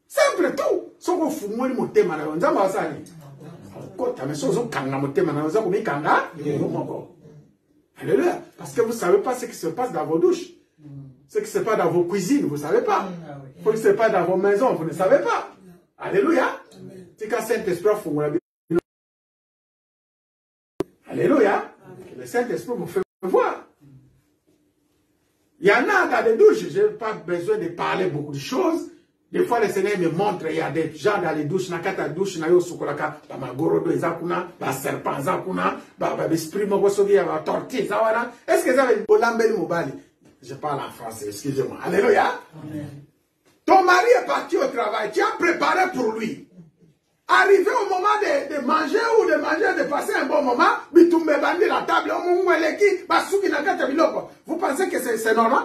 A: Simple tout. Ce qu'on fout, moi, le thème, alléluia. Parce que vous ne savez pas ce qui se passe dans vos douches. Ce qui se passe dans vos cuisines, vous ne savez pas. Ce qui se passe dans vos maisons, vous ne savez pas. Alléluia. C'est quand Saint-Esprit vous alléluia. Le Saint-Esprit vous fait voir. Il y en a dans les douches, je n'ai pas besoin de parler beaucoup de choses. Des fois, le Seigneur me montre, il y a des gens dans les douches, il y a des douches, il y a des serpents, est-ce que ça veut dire je parle en français, excusez-moi. Alléluia. Ton mari est parti au travail, tu as préparé pour lui. Arrivé au moment de manger ou de passer un bon moment, la table, vous pensez que c'est normal?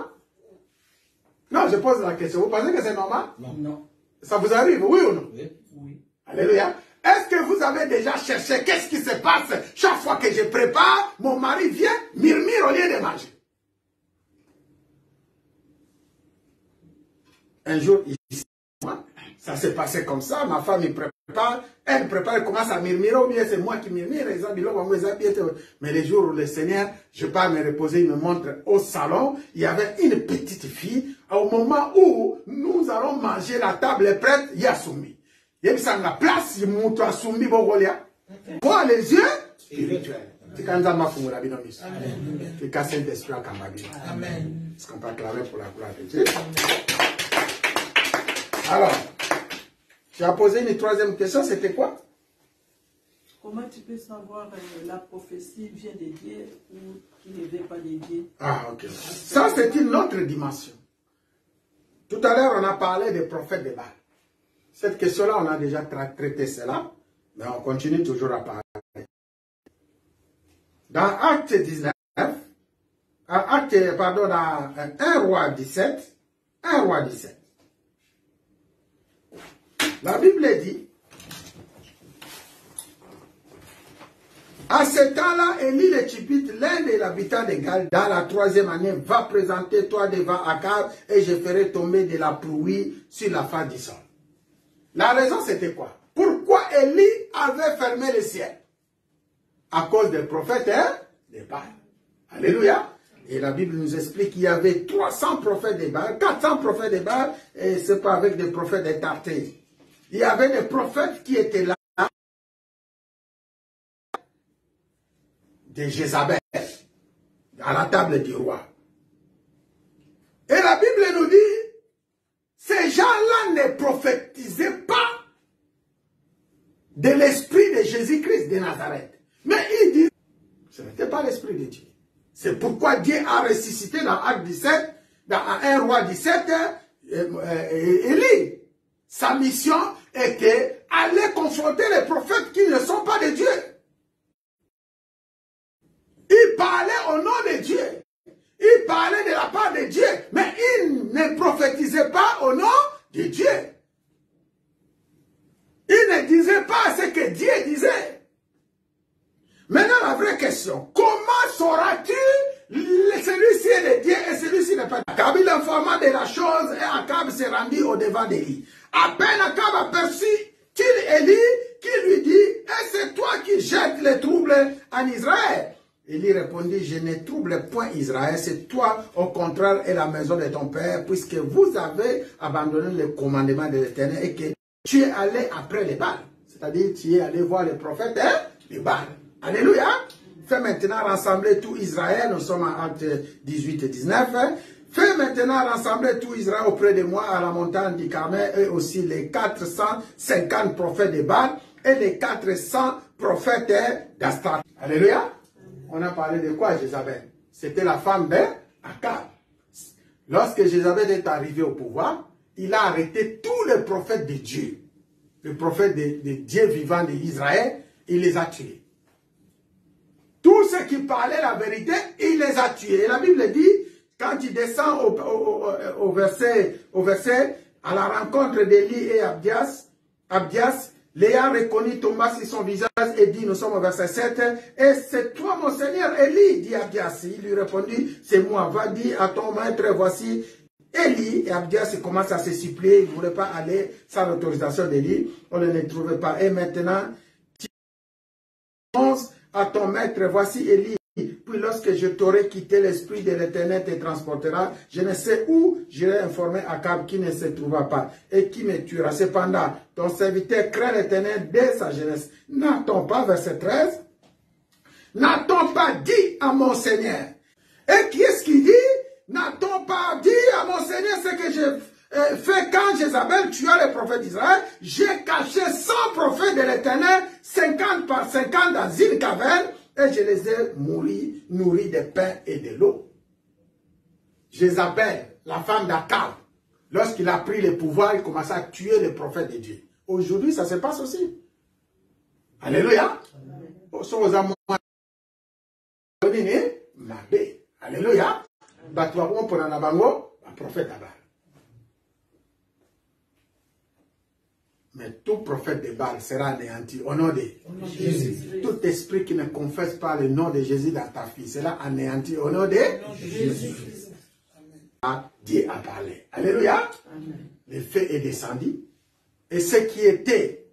A: Non, je pose la question. Vous pensez que c'est normal? Non. Ça vous arrive, oui ou non? Oui. Oui. Alléluia. Est-ce que vous avez déjà cherché qu'est-ce qui se passe chaque fois que je prépare, mon mari vient, murmure au lieu de manger? Un jour, ça s'est passé comme ça, ma femme, elle prépare, elle commence à murmurer, ou bien c'est moi qui murmure, mais les jours où le Seigneur, je pars me reposer, il me montre au salon, il y avait une petite fille, au moment où nous allons manger, la table est prête, il y a Soumi. Il y a la place, il montre à Soumi, voir les yeux spirituels. C'est quand ça m'a fait la vie dans l'histoire. C'est quand c'est l'esprit à Kambabina. Amen. Est-ce qu'on peut acclamer pour la gloire de Dieu? Alors, tu as posé une troisième question, c'était quoi?
B: Comment tu peux savoir la prophétie vient de Dieu ou qui ne vient pas de Dieu?
A: Ah, ok. Ça, c'est une autre dimension. Tout à l'heure, on a parlé des prophètes de Baal. Cette question-là, on a déjà traité cela, mais on continue toujours à parler. Dans Acte 19, dans 1 roi 17, la Bible dit, à ce temps-là, Élie le Tishbite, l'un des habitants de Gal, dans la 3e année, va présenter toi devant Akab et je ferai tomber de la pluie sur la face du sol. La raison, c'était quoi? Pourquoi Élie avait fermé le ciel? À cause des prophètes de Baal. Alléluia. Et la Bible nous explique qu'il y avait 300 prophètes de Baal, 400 prophètes de Baal, et ce n'est pas avec des prophètes de Tarté. Il y avait des prophètes qui étaient là, de Jézabel, à la table du roi. Et la Bible nous dit, ces gens-là ne prophétisaient pas de l'esprit de Jésus-Christ de Nazareth. Mais ils disent, ce n'était pas l'esprit de Dieu. C'est pourquoi Dieu a ressuscité dans Acte 17, dans 1 roi 17, Élie. Sa mission était d'aller confronter les prophètes qui ne sont pas de Dieu. Il parlait au nom de Dieu. Il parlait de la part de Dieu. Mais il ne prophétisait pas au nom de Dieu. Il ne disait pas ce que Dieu disait. Maintenant, la vraie question. Comment sauras-tu celui-ci est de Dieu et celui-ci n'est pas de Dieu? Akab, il informa de la chose et Akab s'est rendu au devant d'Élie. À peine Akab aperçut-il Élie qui lui dit, et c'est toi qui jettes les troubles en Israël. Élie répondit, je ne trouble point Israël, c'est toi au contraire et la maison de ton père, puisque vous avez abandonné le commandement de l'Éternel et que tu es allé après les Baals. C'est-à-dire, tu es allé voir les prophètes les Baals. Alléluia. Fais maintenant rassembler tout Israël, nous sommes en Acte 18 et 19. Fais maintenant rassembler tout Israël auprès de moi à la montagne du Carmel et aussi les 450 prophètes de Baal et les 400 prophètes d'Astarte. Alléluia. On a parlé de quoi, Jézabel? C'était la femme d'Akab. Lorsque Jézabel est arrivé au pouvoir, il a arrêté tous les prophètes de Dieu. Les prophètes de Dieu vivant d'Israël, il les a tués. Tous ceux qui parlaient la vérité, il les a tués. Et la Bible dit, quand il descend au verset, à la rencontre d'Élie et Abdias, Léa reconnut, tomba sur son visage et dit, nous sommes au verset 7, et c'est toi mon Seigneur Élie, dit Abdias. Il lui répondit, c'est moi, va dire à ton maître, voici Élie. Et Abdias commence à se supplier, il ne voulait pas aller sans l'autorisation d'Élie, on ne le trouvait pas. Et maintenant, tu penses à ton maître, voici Élie. Puis lorsque je t'aurai quitté, l'esprit de l'Éternel te transportera. Je ne sais où j'irai informer Akab qui ne se trouva pas et qui me tuera. Cependant, ton serviteur craint l'Éternel dès sa jeunesse. N'a-t-on pas, verset 13, n'a-t-on pas dit à mon Seigneur? Et qui est-ce qui dit? N'a-t-on pas dit à mon Seigneur ce que j'ai fait quand Jézabel tua les prophètes d'Israël? J'ai caché 100 prophètes de l'Éternel, 50 par 50 dans une caverne, et je les ai nourris de pain et de l'eau. Jézabel, la femme d'Akab, lorsqu'il a pris le pouvoir, il commençait à tuer les prophètes de Dieu. Aujourd'hui, ça se passe aussi. Alléluia. Alléluia. Prophète Abba. Mais tout prophète de Baal sera anéanti au nom de Jésus. Tout esprit qui ne confesse pas le nom de Jésus dans ta fille sera anéanti au nom de Jésus. Dieu a parlé. Alléluia. Amen. Le feu est descendu. Et ceux qui étaient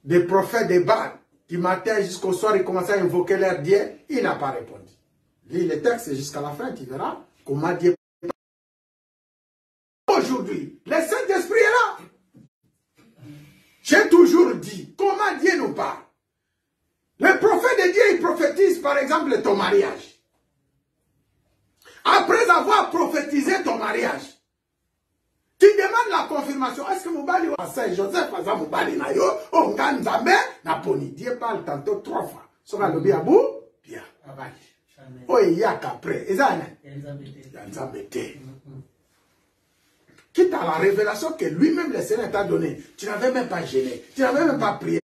A: des prophètes de Baal, du matin jusqu'au soir, ils commençaient à invoquer leur Dieu, il n'a pas répondu. Lis le texte jusqu'à la fin, tu verras comment Dieu parle. Aujourd'hui, le Saint-Esprit est là. J'ai toujours dit, comment Dieu nous parle? Le prophète de Dieu, il prophétise par exemple ton mariage. Après avoir prophétisé ton mariage, tu demandes la confirmation. Est-ce que Moubali ou Saint Joseph, Moubali na yo, Ongan Zambé, Naponi. Dieu parle tantôt 3 fois. Soka lobi abou, bien. Oh, il y a qu'après. Et ça, quitte à la révélation que lui-même, le Seigneur t'a donné. Tu n'avais même pas gêné. Tu n'avais même pas prié.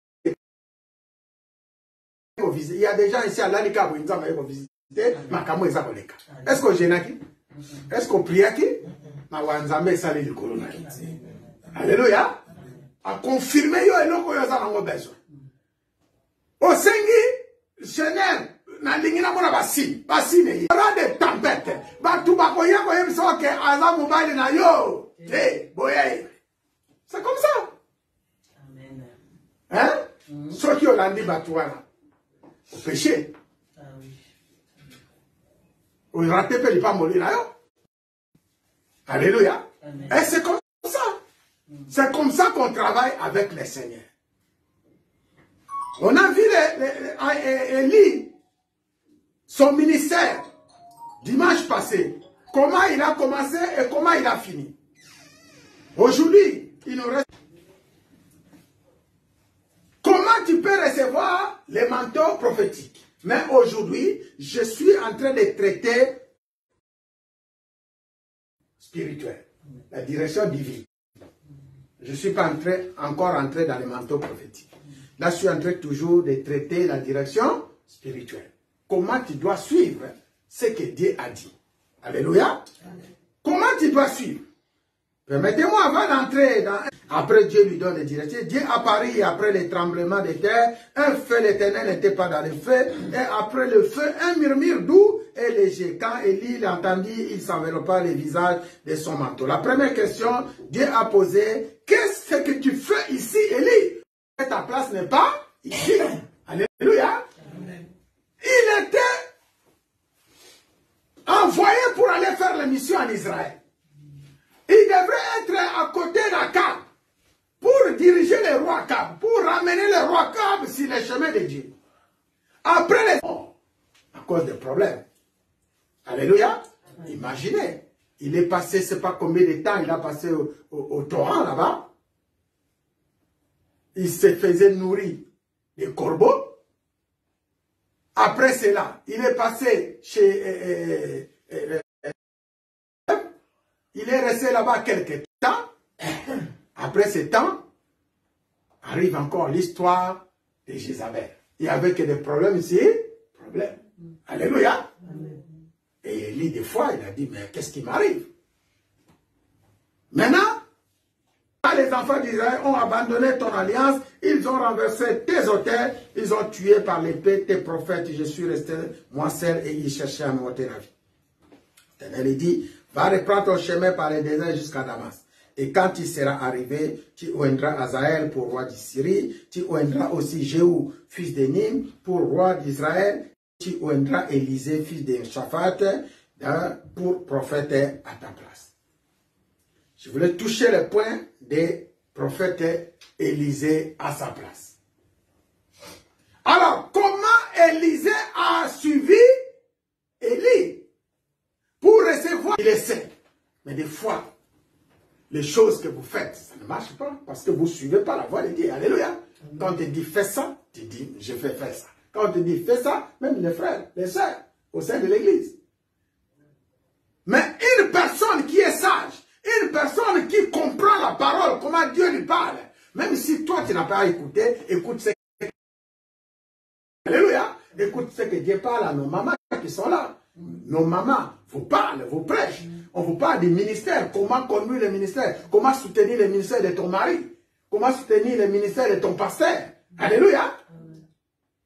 A: Il y a des gens ici à l'Alika où ils ont visité. Est-ce qu'on gêne qui? Est-ce qu'on prie qui? Alléluia. A confirmé yo eloko yo za ngo besoin. Au Sengi, Seigneur, na lingina mona basine il y aura des tempêtes. Ba tu ba ko yako yem so ke aza mobile na yo. Boye. C'est comme ça.
B: Amen.
A: Hein? Ceux qui ont l'andi batouana. Au péché.
B: Ah oui.
A: Ou raté peut pas mourir là. Alléluia.
B: Amen.
A: Et c'est comme ça. C'est comme ça qu'on travaille avec les seigneurs. On a vu Élie, son ministère, dimanche passé, comment il a commencé et comment il a fini. Aujourd'hui, il nous reste... Comment tu peux recevoir les manteaux prophétiques? Mais aujourd'hui, je suis en train de traiter spirituel, la direction divine. Je ne suis pas encore entré dans les manteaux prophétiques. Là, je suis en train toujours de traiter la direction spirituelle. Comment tu dois suivre ce que Dieu a dit. Alléluia. Comment tu dois suivre? Permettez-moi avant d'entrer dans... Après, Dieu lui donne des directives. Dieu apparaît après les tremblements de terre. Un feu, l'Éternel n'était pas dans le feu. Et après le feu, un murmure doux et léger. Quand Élie l'entendit, il s'enveloppa le visage de son manteau. La première question, Dieu a posé, qu'est-ce que tu fais ici, Élie? Ta place n'est pas ici. Alléluia. Amen. Il était envoyé pour aller faire la mission en Israël. Il devrait être à côté d'Akab pour diriger le roi Akab, pour ramener le roi Akab sur les chemins de Dieu. Après les... à cause des problèmes. Alléluia. Imaginez, il est passé, je ne sais pas combien de temps il a passé au torrent là-bas. Il se faisait nourrir des corbeaux. Après cela, il est passé chez... il est resté là-bas quelques temps. Après ce temps, arrive encore l'histoire de Jézabel. Il y avait que des problèmes ici. Problèmes. Alléluia. Amen. Et Élie, des fois, il a dit, mais qu'est-ce qui m'arrive? Maintenant, les enfants d'Israël ont abandonné ton alliance, ils ont renversé tes autels, ils ont tué par l'épée tes prophètes, je suis resté moi seul et ils cherchaient à m'ôter la vie. L'Éternel dit, va reprendre ton chemin par le désert jusqu'à Damas. Et quand il sera arrivé, tu oindras Azaël pour roi d'Issyrie, tu oindras aussi Jéhu, fils de Nim, pour roi d'Israël, tu oindras Élisée, fils de Shaphat, pour prophète à ta place. Je voulais toucher le point des prophètes Élisée à sa place. Alors, comment Élisée a suivi Élie pour recevoir? Il essaie. Mais des fois, les choses que vous faites, ça ne marche pas parce que vous ne suivez pas la voie de Dieu. Alléluia. Quand on te dit fais ça, tu dis je vais faire ça. Quand on te dit fais ça, même les frères, les sœurs, au sein de l'église. Mais une personne qui est sage, une personne qui comprend la parole, comment Dieu lui parle, même si toi tu n'as pas écouté, écoute ce que... Alléluia. Écoute ce que Dieu parle à nos mamans qui sont là. Nos mamans vous parlent, vous prêchent. On vous parle du ministère, comment conduire le ministère, comment soutenir le ministère de ton mari, comment soutenir le ministère de ton pasteur. Alléluia.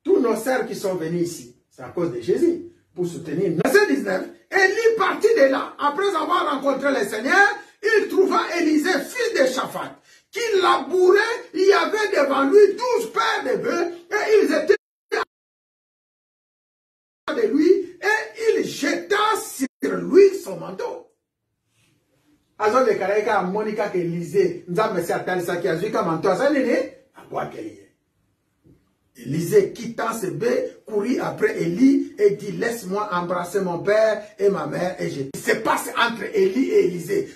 A: Tous nos sœurs qui sont venus ici, c'est à cause de Jésus, pour soutenir. Verset 19, Élie partit de là, après avoir rencontré le Seigneur, il trouva Élisée, fils de Shaphat, qui labourait, il y avait devant lui 12 paires de bœufs, et ils étaient de lui, et il jeta sur lui son manteau. Azo de Karaïka, Monica, Élisée, Nzambe, Satalisa, qui a vu qu'un manteau, ça n'est pas. Élisée, quittant ses baies, courut après Élie et dit, laisse-moi embrasser mon père et ma mère. Et il se passe entre Élie et Élisée.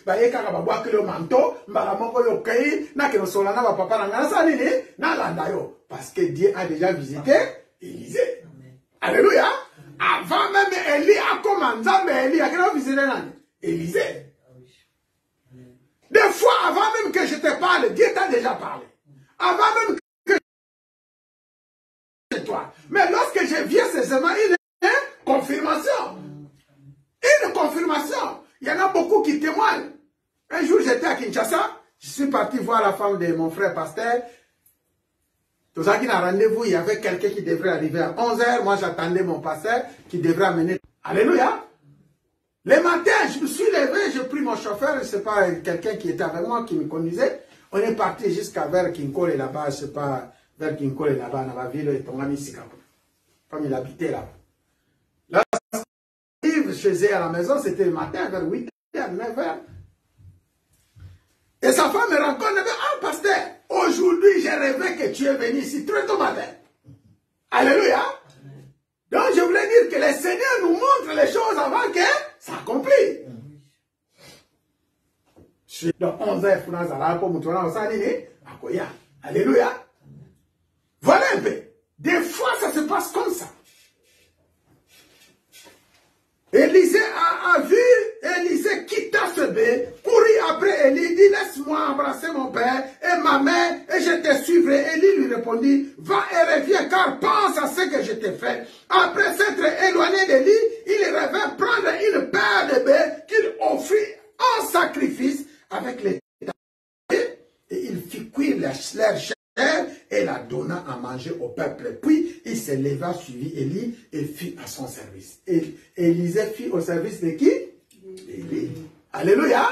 A: Parce que Dieu a déjà visité Élisée. Alléluia. Avant même Élie a commencé, mais Élie a visité Élisée. Des fois, avant même que je te parle, Dieu t'a déjà parlé. Avant même toi. Mais lorsque je viens, c'est seulement une confirmation. Une confirmation. Il y en a beaucoup qui témoignent. Un jour, j'étais à Kinshasa. Je suis parti voir la femme de mon frère pasteur. Tout ça qui a rendez-vous, il y avait quelqu'un qui devrait arriver à 11h. Moi, j'attendais mon pasteur qui devrait amener. Alléluia. Le matin, je me suis levé, j'ai pris mon chauffeur. Je ne sais pas, quelqu'un qui était avec moi, qui me conduisait. On est parti jusqu'à vers Kinkole là-bas, je ne sais pas. Vers Kinkole là-bas, dans la ville de Tongami Sikapo. Comme il habitait là-bas. Là, j'arrive chez eux à la maison, c'était le matin, vers 8h, 9h. Et sa femme me rencontre, elle me dit, ah, pasteur, aujourd'hui, j'ai rêvé que tu es venu ici très tôt matin. Alléluia. Donc, je voulais dire que le Seigneur nous montre les choses avant que ça accomplisse. Je suis dans 11h, France, à la pour me tourner au Sanini, à Koya. Alléluia. Voilà un peu. Des fois, ça se passe comme ça. Élisée a vu, Élisée quitta ce bain, courut après Élie, dit, laisse-moi embrasser mon père et ma mère, et je te suivrai. Élie lui répondit, va et reviens, car pense à ce que je t'ai fait. Après s'être éloigné d'Élie, il revint prendre une paire de bœufs qu'il offrit en sacrifice avec les et il fit cuire leur chair et la donna à manger au peuple. Puis il se leva, suivit Élie et fit à son service. Et Élisée fit au service de qui? Élie. Alléluia.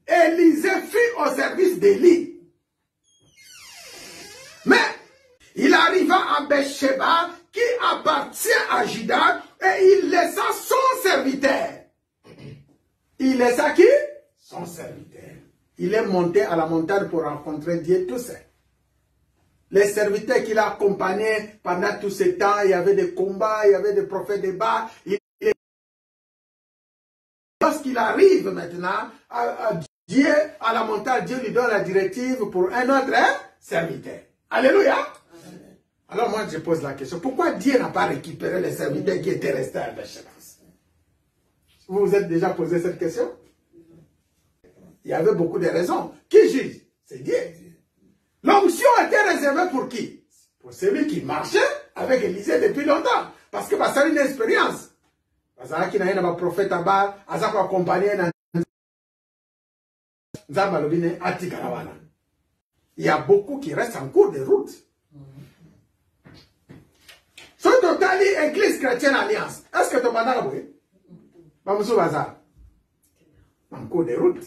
A: Élisée fit au service d'Élie. Mais il arriva à Beersheba qui appartient à Juda et il laissa son serviteur. Il laissa qui? Son serviteur. Il est monté à la montagne pour rencontrer Dieu tout seul. Les serviteurs qu'il a accompagnés pendant tout ce temps, il y avait des combats, il y avait des prophètes de Baal. Lorsqu'il arrive maintenant à Dieu, à la montagne, Dieu lui donne la directive pour un autre serviteur. Alléluia. Amen. Alors moi je pose la question, pourquoi Dieu n'a pas récupéré les serviteurs qui étaient restés à Beersheba? Vous vous êtes déjà posé cette question? Il y avait beaucoup de raisons. Qui juge? C'est Dieu. L'onction était réservée pour qui? Pour celui qui marchait avec Élisée depuis longtemps. Parce que ça a une expérience. Parce qu'il y a un prophète à bas, il a accompagné il y a beaucoup qui restent en cours de route. Si tu as dit Église chrétienne alliance, est-ce que tu as dit en cours de route?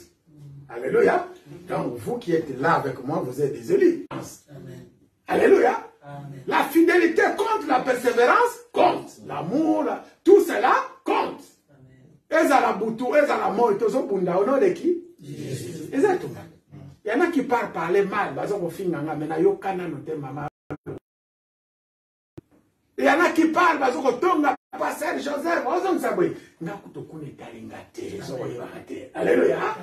A: Alléluia. Donc, vous qui êtes là avec moi, vous êtes des élus. Amen. Alléluia. Amen. La fidélité compte, la persévérance compte. L'amour, tout cela compte. Et ça la boutou, et ça la mort, tout ça, au nom de qui? Jésus. Exactement. Il y en a qui parlent mal, il y en a qui parlent, pasteur Joseph, alléluia.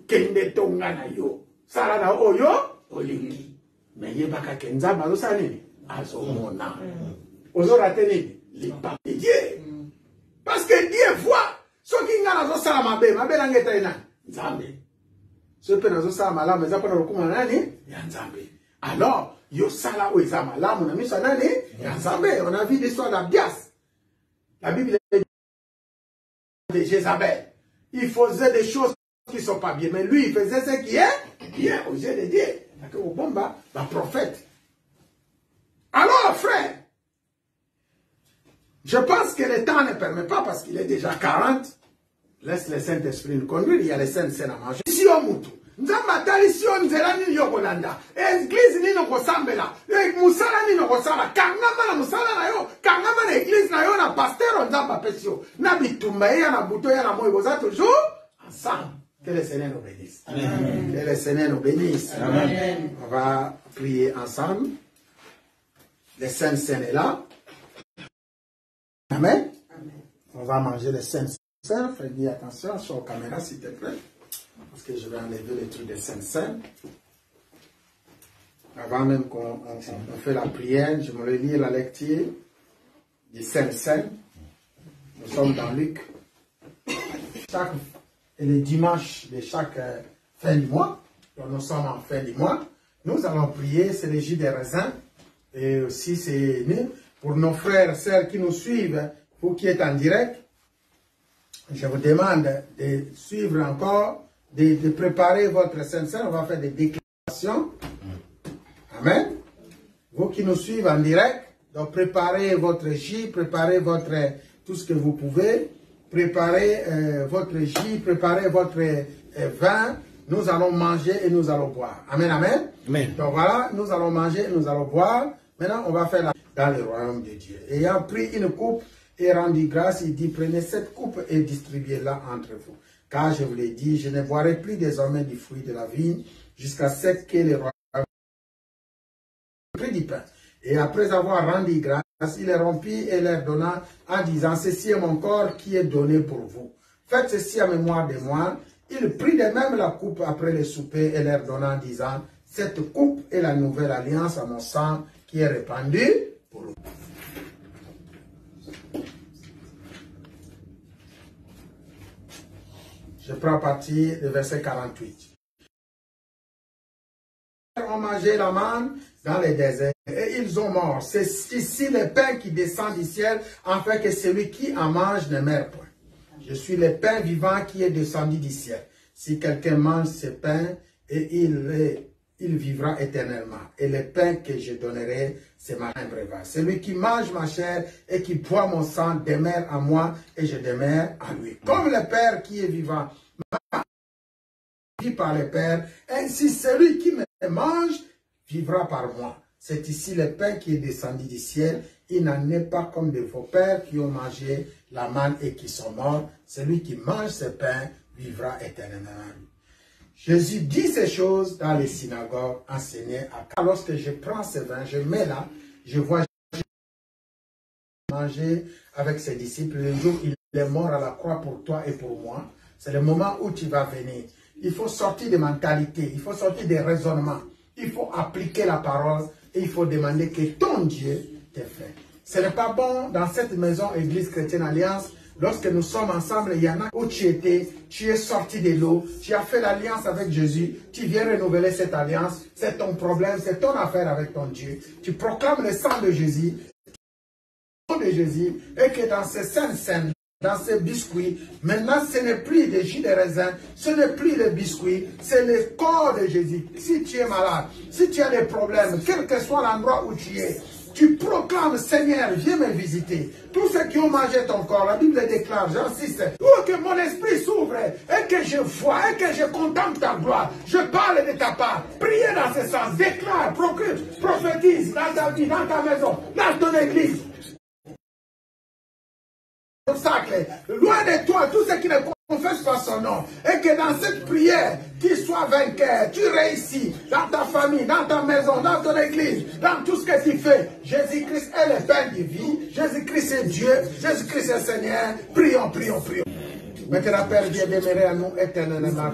A: Kende tonga na yo sala na oyo olingi mais yebaka kenza bazo sani azomona ozorate nini lipa Dieu parce que Dieu voit ce qui ngana zo sala mabe na ngeta ina nzambe ce pe nazo sala malamu za pona rukuma nani ya nzambe alors yo sala o za malamu na miso nani ya nzambe. On a vu l'histoire d'Abdias, la Bible de Jézabel. Il faisait des choses qui ne sont pas bien, mais lui il faisait ce qui est bien aux yeux de Dieu. Au bomba, la prophète. Alors frère, je pense que le temps ne permet pas parce qu'il est déjà 40. Laisse le Saint-Esprit nous conduire. Il y a les saints à manger. Si on moutou, nous avons tali si on zera ni yokolanda. Église ni no kosambela. Musala ni no kosala. Kangama na musala na yo. Kangama na église na yo na pasteur on zamba pesio. Na bitumba ya na buto ya na moyo boza toujours ensemble. Que le Seigneur nous bénisse. Amen. Que le Seigneur nous bénisse. Amen. On va prier ensemble. Les Saintes Seines est là. Amen.
B: Amen.
A: On va manger les Saintes Seines. Faites bien attention sur la caméra, s'il te plaît. Parce que je vais enlever les trucs des Saintes Seines. Avant même qu'on fait la prière, je vais lire la lecture des Saintes Seines. Nous sommes dans Luc. Et le dimanche de chaque fin du mois, donc nous sommes en fin du mois, nous allons prier, c'est le jus des raisins. Et aussi, c'est pour nos frères et sœurs qui nous suivent, vous qui êtes en direct, je vous demande de suivre encore, de préparer votre Sainte Seine. On va faire des déclarations. Amen. Vous qui nous suivez en direct, donc préparez votre jus, préparez tout ce que vous pouvez. Préparez votre jus, préparez votre vin. Nous allons manger et nous allons boire. Amen, amen.
D: Amen.
A: Donc voilà, nous allons manger et nous allons boire. Maintenant, on va faire dans le royaume de Dieu. Ayant pris une coupe et rendu grâce, il dit, prenez cette coupe et distribuez-la entre vous. Car je vous l'ai dit, je ne boirai plus désormais du fruit de la vigne jusqu'à ce que le royaume prit du pain. Et après avoir rendu grâce, il les rompit et leur donna en disant, ceci est mon corps qui est donné pour vous. Faites ceci en mémoire de moi. Il prit de même la coupe après le souper et leur donna en disant, cette coupe est la nouvelle alliance à mon sang qui est répandu pour vous. Je prends partir du verset 48. Ils ont mangé la manne dans les déserts et ils ont mort. C'est ici le pain qui descend du ciel, afin que celui qui en mange ne meure point. Je suis le pain vivant qui est descendu du ciel. Si quelqu'un mange ce pain, et il vivra éternellement. Et le pain que je donnerai, c'est ma breuvage. Celui qui mange ma chair et qui boit mon sang demeure en moi et je demeure en lui. Comme le Père qui est vivant vit par le Père, ainsi celui qui me mange vivra par moi. C'est ici le pain qui est descendu du ciel. Il n'en est pas comme de vos pères qui ont mangé la manne et qui sont morts. Celui qui mange ce pain vivra éternellement. Jésus dit ces choses dans les synagogues enseignées. Lorsque je prends ce vin, je mets là, je vois Jésus manger avec ses disciples. Le jour où il est mort à la croix pour toi et pour moi, c'est le moment où tu vas venir. Il faut sortir de mentalité, il faut sortir des raisonnements, il faut appliquer la parole et il faut demander que ton Dieu te fait. Ce n'est pas bon dans cette maison Église Chrétienne Alliance. Lorsque nous sommes ensemble, il y en a où tu étais, tu es sorti de l'eau, tu as fait l'alliance avec Jésus, tu viens renouveler cette alliance, c'est ton problème, c'est ton affaire avec ton Dieu. Tu proclames le sang de Jésus, et que dans ces saintes scènes, dans ces biscuits, maintenant ce n'est plus des jus de raisin, ce n'est plus les biscuits, c'est le corps de Jésus. Si tu es malade, si tu as des problèmes, quel que soit l'endroit où tu es, tu proclames, Seigneur, viens me visiter. Tous ceux qui ont mangé ton corps, la Bible déclare, j'insiste, que mon esprit s'ouvre et que je vois et que je contemple ta gloire. Je parle de ta part. Priez dans ce sens, déclare, proclame, prophétise dans ta vie, dans ta maison, dans ton église. Loin de toi, tous ceux qui ne confessent pas son nom, et que dans cette prière, tu sois vainqueur, tu réussis dans ta famille, dans ta maison, dans ton église, dans tout ce que tu fais. Jésus-Christ est le pain de vie, Jésus-Christ est Dieu, Jésus-Christ est Seigneur. Prions, prions, prions. Maintenant, Père, viens demeurer à nous éternellement.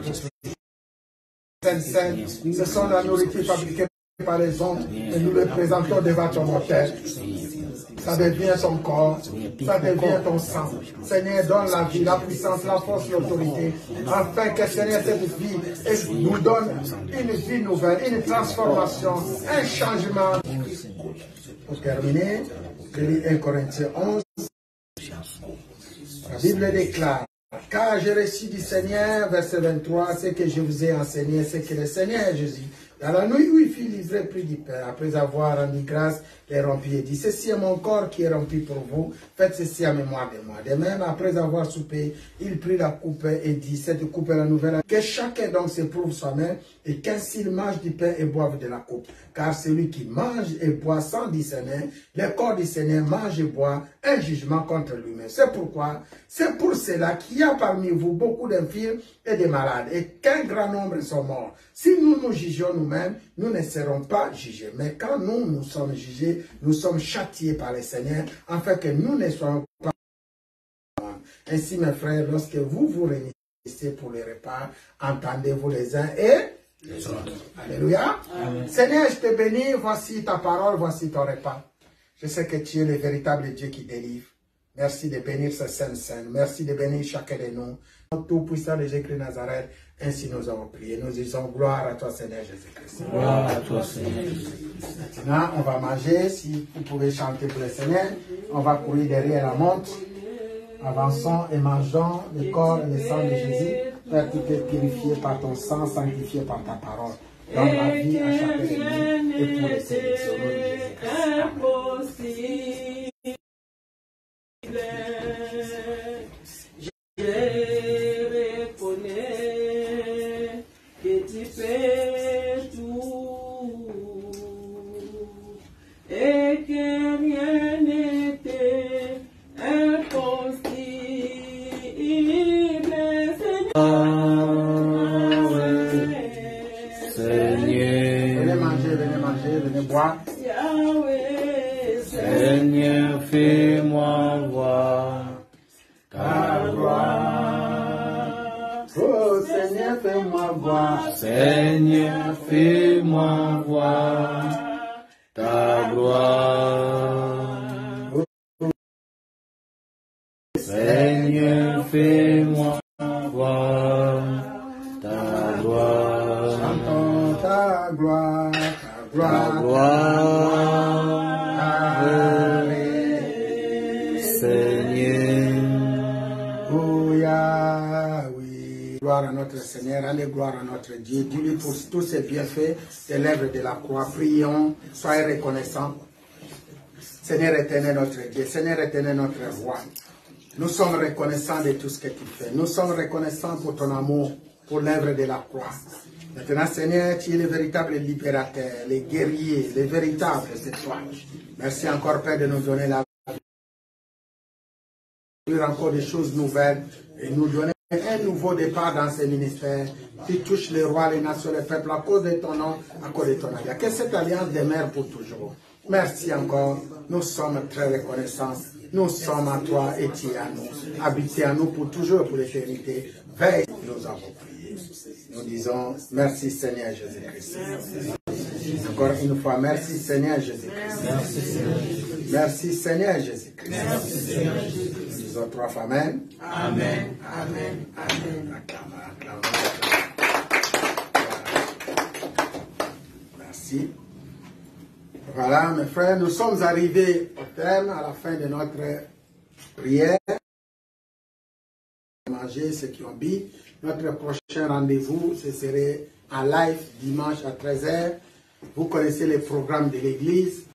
A: Ce sont la nourriture fabriquée par les hommes et nous le présentons devant ton autel. Ça devient ton corps, ça devient ton sang. Seigneur, donne la vie, la puissance, la force, l'autorité, afin que Seigneur, cette vie nous donne une vie nouvelle, une transformation, un changement. Pour terminer, je lis 1 Corinthiens 11. La Bible déclare, car j'ai reçu du Seigneur, verset 23, ce que je vous ai enseigné, c'est que le Seigneur Jésus, dans la nuit où il fut livré, prit du pain, après avoir rendu grâce, les rompit et dit, ceci est mon corps qui est rempli pour vous, faites ceci en mémoire de moi. De même, après avoir soupé, il prit la coupe et dit, cette coupe est la nouvelle, que chacun donc s'éprouve soi-même, et qu'ainsi il mange du pain et boive de la coupe. Car celui qui mange et boit sans discerner, le corps du Seigneur mange et boit un jugement contre lui-même. C'est pourquoi, c'est pour cela qu'il y a parmi vous beaucoup d'infirmes et de malades, et qu'un grand nombre sont morts. Si nous nous jugeons nous-mêmes, nous ne serons pas jugés. Mais quand nous sommes jugés, nous sommes châtiés par le Seigneur, afin que nous ne soyons pas. Ainsi, mes frères, lorsque vous vous réunissez pour les repas, entendez-vous les uns et les autres. Alléluia. Amen. Seigneur, je te bénis, voici ta parole, voici ton repas. Je sais que tu es le véritable Dieu qui délivre. Merci de bénir ce Sainte Seine. Merci de bénir chacun de nous. Tout-puissant de Jésus-Christ Nazareth, ainsi nous avons prié. Nous disons gloire à toi, Seigneur Jésus-Christ.
D: Gloire à toi, Seigneur Jésus-Christ.
A: Maintenant, on va manger. Si vous pouvez chanter pour le Seigneur, on va courir derrière la montre. Avançons et mangeons le corps et le sang de Jésus. Père, tu t'es purifié par ton sang, sanctifié par ta parole. Dans la vie à chacun de nous et pour les sélections de Jésus-Christ.
B: Je reconnais que tu fais tout et que rien n'était impossible.
D: Seigneur,
A: venez manger, venez boire.
D: Seigneur, fais-moi voir ta
A: gloire. Oh Seigneur, fais-moi voir.
D: Seigneur, fais-moi voir ta gloire. Seigneur, fais-moi voir ta gloire.
A: Chantons ta gloire, ta gloire.
D: Ta gloire. Seigneur.
A: Oh Yahweh. Gloire à notre Seigneur, allez gloire à notre Dieu. Dis-lui pour tous ses bienfaits de l'œuvre de la croix. Prions, soyez reconnaissants. Seigneur éternel notre Dieu, Seigneur éternel notre roi. Nous sommes reconnaissants de tout ce que tu fais. Nous sommes reconnaissants pour ton amour, pour l'œuvre de la croix. Maintenant, Seigneur, tu es le véritable libérateur, le guerrier, le véritable, c'est toi. Merci encore, Père, de nous donner la vie, encore des choses nouvelles et nous donner un nouveau départ dans ces ministères qui touche les rois, les nations, les peuples à cause de ton nom, à cause de ton alliance. Que cette alliance demeure pour toujours. Merci encore. Nous sommes très reconnaissants. Nous sommes à toi et tu es à nous. Habitez à nous pour toujours, pour l'éternité. Veille, nous avons prié. Nous disons merci Seigneur Jésus-Christ. Encore une fois, merci Seigneur Jésus-Christ. Merci Seigneur Jésus-Christ. Nous disons trois fois Amen.
D: Amen.
A: Amen. Amen. Acclame, acclame. Merci. Voilà, mes frères, nous sommes arrivés au terme, à la fin de notre prière. Manger ceux qui ont bu. Notre prochain rendez-vous, ce serait en live dimanche à 13h. Vous connaissez les programmes de l'église.